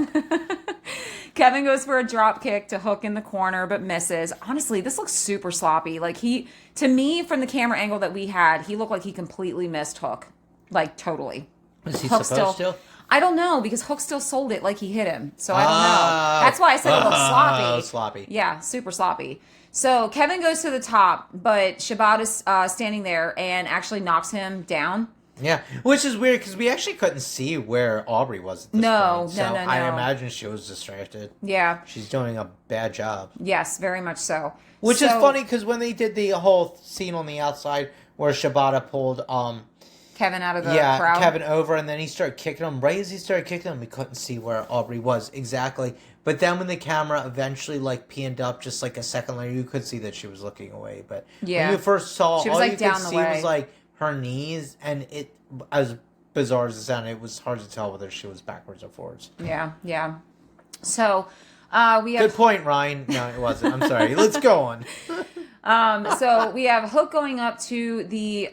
Kevin goes for a drop kick to Hook in the corner, but misses. Honestly, this looks super sloppy. Like to me, from the camera angle that we had, he looked like he completely missed Hook. Like, totally. Is he Hook supposed to? I don't know, because Hook still sold it like he hit him. So I don't know. That's why I said it looks sloppy. Sloppy. Yeah, super sloppy. So Kevin goes to the top, but Shibata's standing there and actually knocks him down. Yeah, which is weird because we actually couldn't see where Aubrey was at this point. So No. I imagine she was distracted. Yeah. She's doing a bad job. Yes, very much so. Which is funny because when they did the whole scene on the outside where Shibata pulled Kevin out of the crowd. Kevin over, and then he started kicking him. Right as he started kicking him, we couldn't see where Aubrey was exactly. But then when the camera eventually panned up just like a second later, you could see that she was looking away. But when you first saw, she was all like you down could the see way. was like her knees, and it, as bizarre as it sounded, it was hard to tell whether she was backwards or forwards. Yeah. So we have Good point, Ryan. No, it wasn't. I'm sorry. Let's go on. So we have Hook going up to the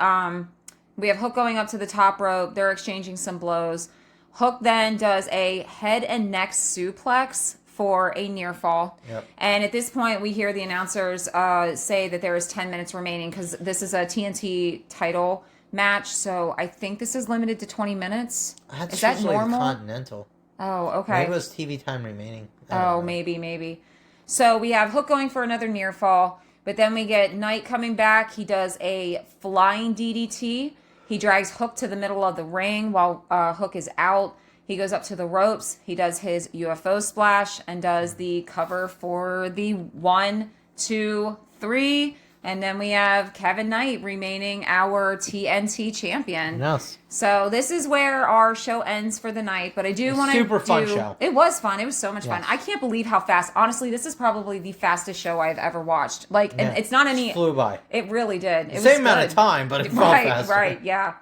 top rope. They're exchanging some blows. Hook then does a head and neck suplex for a near fall. Yep. And at this point, we hear the announcers say that there is 10 minutes remaining because this is a TNT title match. So I think this is limited to 20 minutes. Is that normal? Continental. Oh, okay. Maybe it was TV time remaining. Oh, maybe. So we have Hook going for another near fall, but then we get Knight coming back. He does a flying DDT. He drags Hook to the middle of the ring while Hook is out. He goes up to the ropes. He does his UFO splash and does the cover for the 1, 2, 3. And then we have Kevin Knight remaining our TNT champion. Yes. So this is where our show ends for the night. But I do want to super fun show. It was fun. It was so much fun. I can't believe how fast. Honestly, this is probably the fastest show I've ever watched. Like, and it's not any. It flew by. It really did. It Same amount of time, but it felt faster. Right, yeah.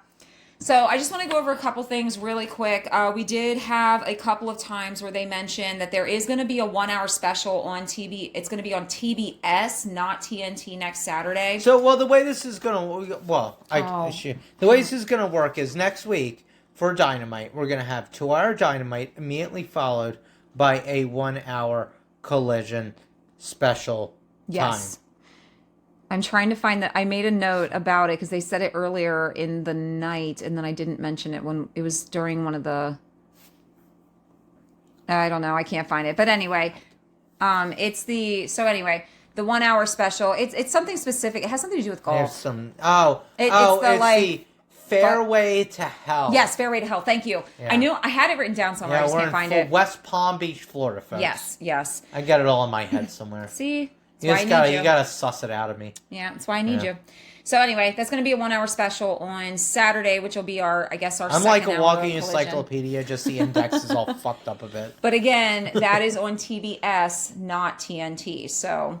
So I just want to go over a couple things really quick. We did have a couple of times where they mentioned that there is going to be a 1 hour special on TV. It's going to be on TBS, not TNT next Saturday. So, the way this is going to, the way this is going to work is next week for Dynamite, we're going to have 2 hour Dynamite immediately followed by a 1 hour Collision special time. I'm trying to find that. I made a note about it because they said it earlier in the night, and then I didn't mention it when it was during one of the. I don't know. I can't find it, but anyway, it's the 1 hour special. It's something specific. It has something to do with golf. There's some. It's the Fairway to Hell. Yes, Fairway to Hell. Thank you. Yeah. I knew I had it written down somewhere. I just can't find it. West Palm Beach, Florida, folks. Yes. I got it all in my head somewhere. See. You gotta suss it out of me. Yeah, that's why I need you. So anyway, that's going to be a 1 hour special on Saturday, which will be our I'm second like a hour walking of encyclopedia, just the index is all fucked up a bit. But again, that is on TBS, not TNT. So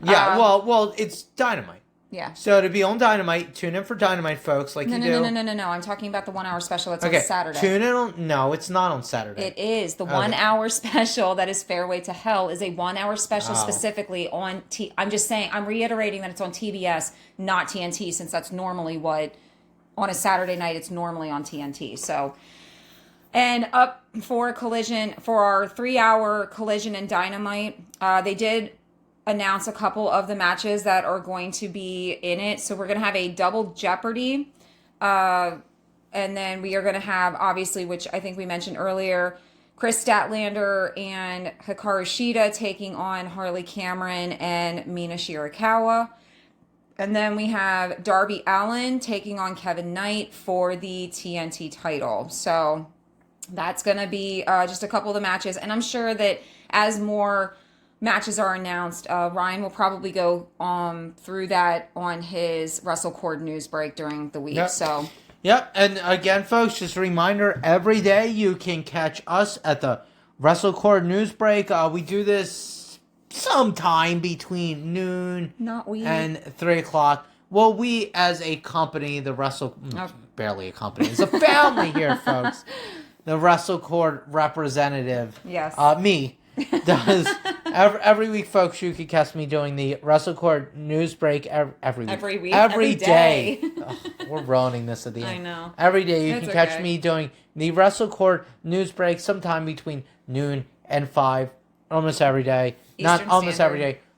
well, it's Dynamite. Yeah. So to be on Dynamite, tune in for Dynamite, folks, like you do. No. I'm talking about the 1 hour special that's on Saturday. Tune in on... No, it's not on Saturday. It is. The 1 hour special that is Fairway to Hell is a 1 hour special specifically on... I'm just saying, I'm reiterating that it's on TBS, not TNT, since that's normally what... On a Saturday night, it's normally on TNT. So... And up for Collision, for our 3 hour Collision and Dynamite, they did... announce a couple of the matches that are going to be in it. So we're going to have a double Jeopardy. And then we are going to have, obviously, which I think we mentioned earlier, Chris Statlander and Hikaru Shida taking on Harley Cameron and Mina Shirakawa. And then we have Darby Allin taking on Kevin Knight for the TNT title. So that's going to be just a couple of the matches. And I'm sure that as more matches are announced, Ryan will probably go through that on his WrestleCord news break during the week. Yep. Yep, and again, folks, just a reminder, every day you can catch us at the WrestleCord news break. We do this sometime between noon and 3 o'clock. Well, we as a company, barely a company, it's a family here, folks. The WrestleCord representative, me, does every week, folks. You can catch me doing the WrestleCord news break every day. We're ruining this at the end. I know. Every day you can catch me doing the WrestleCord news break sometime between noon and 5. Almost every day.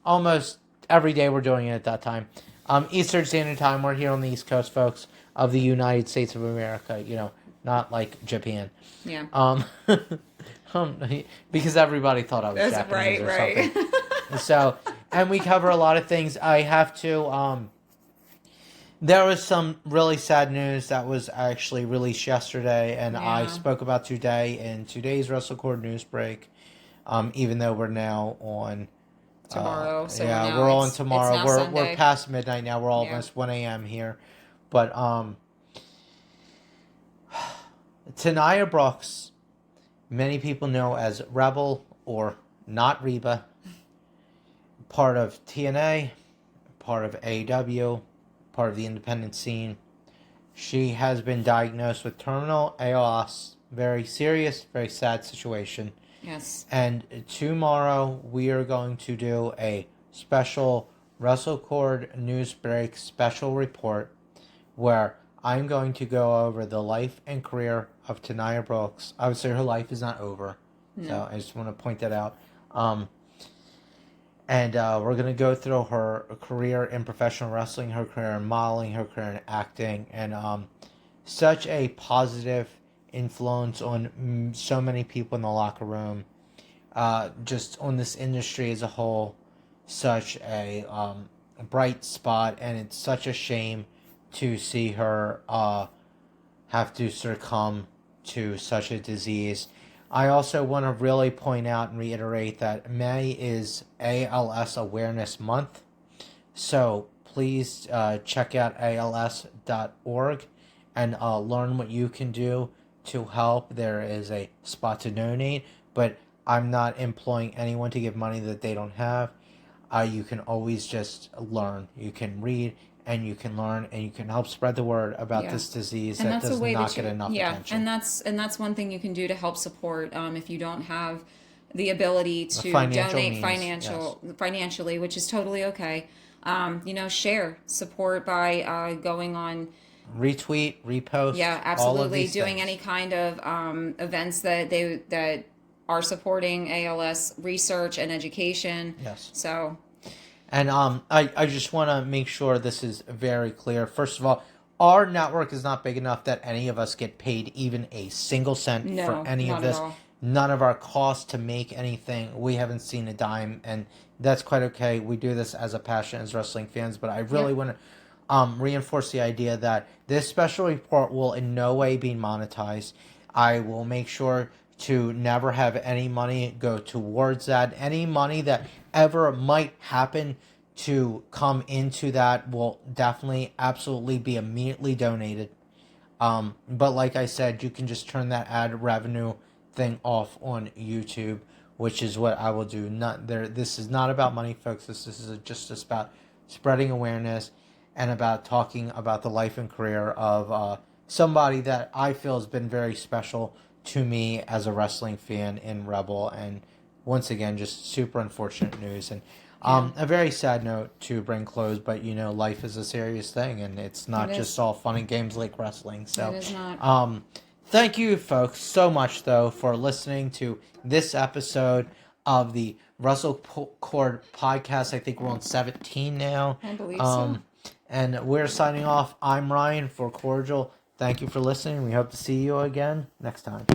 Almost every day we're doing it at that time. Eastern Standard Time. We're here on the East Coast, folks, of the United States of America. You know, not like Japan. Yeah. Because everybody thought I was Japanese or something. So, and we cover a lot of things. I have to, there was some really sad news that was actually released yesterday, and I spoke about today in today's WrestleCord news break, even though we're now on... tomorrow. We're on tomorrow. We're past midnight now. We're almost 1 a.m. here. But, Tania Brooks... many people know as Rebel or not Reba, part of TNA, part of AEW, part of the independent scene. She has been diagnosed with terminal ALS. Very serious, very sad situation. Yes. And tomorrow we are going to do a special WrestleCord news break special report where I'm going to go over the life and career of Tania Brooks. I would say her life is not over. No. So I just want to point that out. And we're going to go through her career in professional wrestling, her career in modeling, her career in acting, and such a positive influence on so many people in the locker room. Just on this industry as a whole, such a bright spot, and it's such a shame to see her have to succumb to such a disease. I also want to really point out and reiterate that May is ALS Awareness Month. So please check out als.org and learn what you can do to help. There is a spot to donate, but I'm not employing anyone to give money that they don't have. You can always just learn. You can read and you can learn and you can help spread the word about this disease that does not get enough attention. And that's one thing you can do to help support if you don't have the ability to donate financially, which is totally okay. Share, support by going on retweet, repost. Yeah, absolutely. All of these doing things. Any kind of events that are supporting ALS research and education. Yes. So. And I just want to make sure this is very clear. First of all, our network is not big enough that any of us get paid even a single cent for any of this. At all. None of our costs to make anything. We haven't seen a dime, and that's quite okay. We do this as a passion as wrestling fans, but I really want to reinforce the idea that this special report will in no way be monetized. I will make sure to never have any money go towards that. Any money that ever might happen to come into that will definitely, absolutely be immediately donated. But like I said, you can just turn that ad revenue thing off on YouTube, which is what I will do. This is not about money, folks. This is just about spreading awareness and about talking about the life and career of somebody that I feel has been very special to me as a wrestling fan in Rebel. And once again, just super unfortunate news. And a very sad note to bring close, but life is a serious thing, and it's not just all fun and games like wrestling. So it is not. Thank you, folks, so much, though, for listening to this episode of the WrestleCord podcast. I think we're on 17 now. I believe so. And we're signing off. I'm Ryan for Cordial. Thank you for listening. We hope to see you again next time.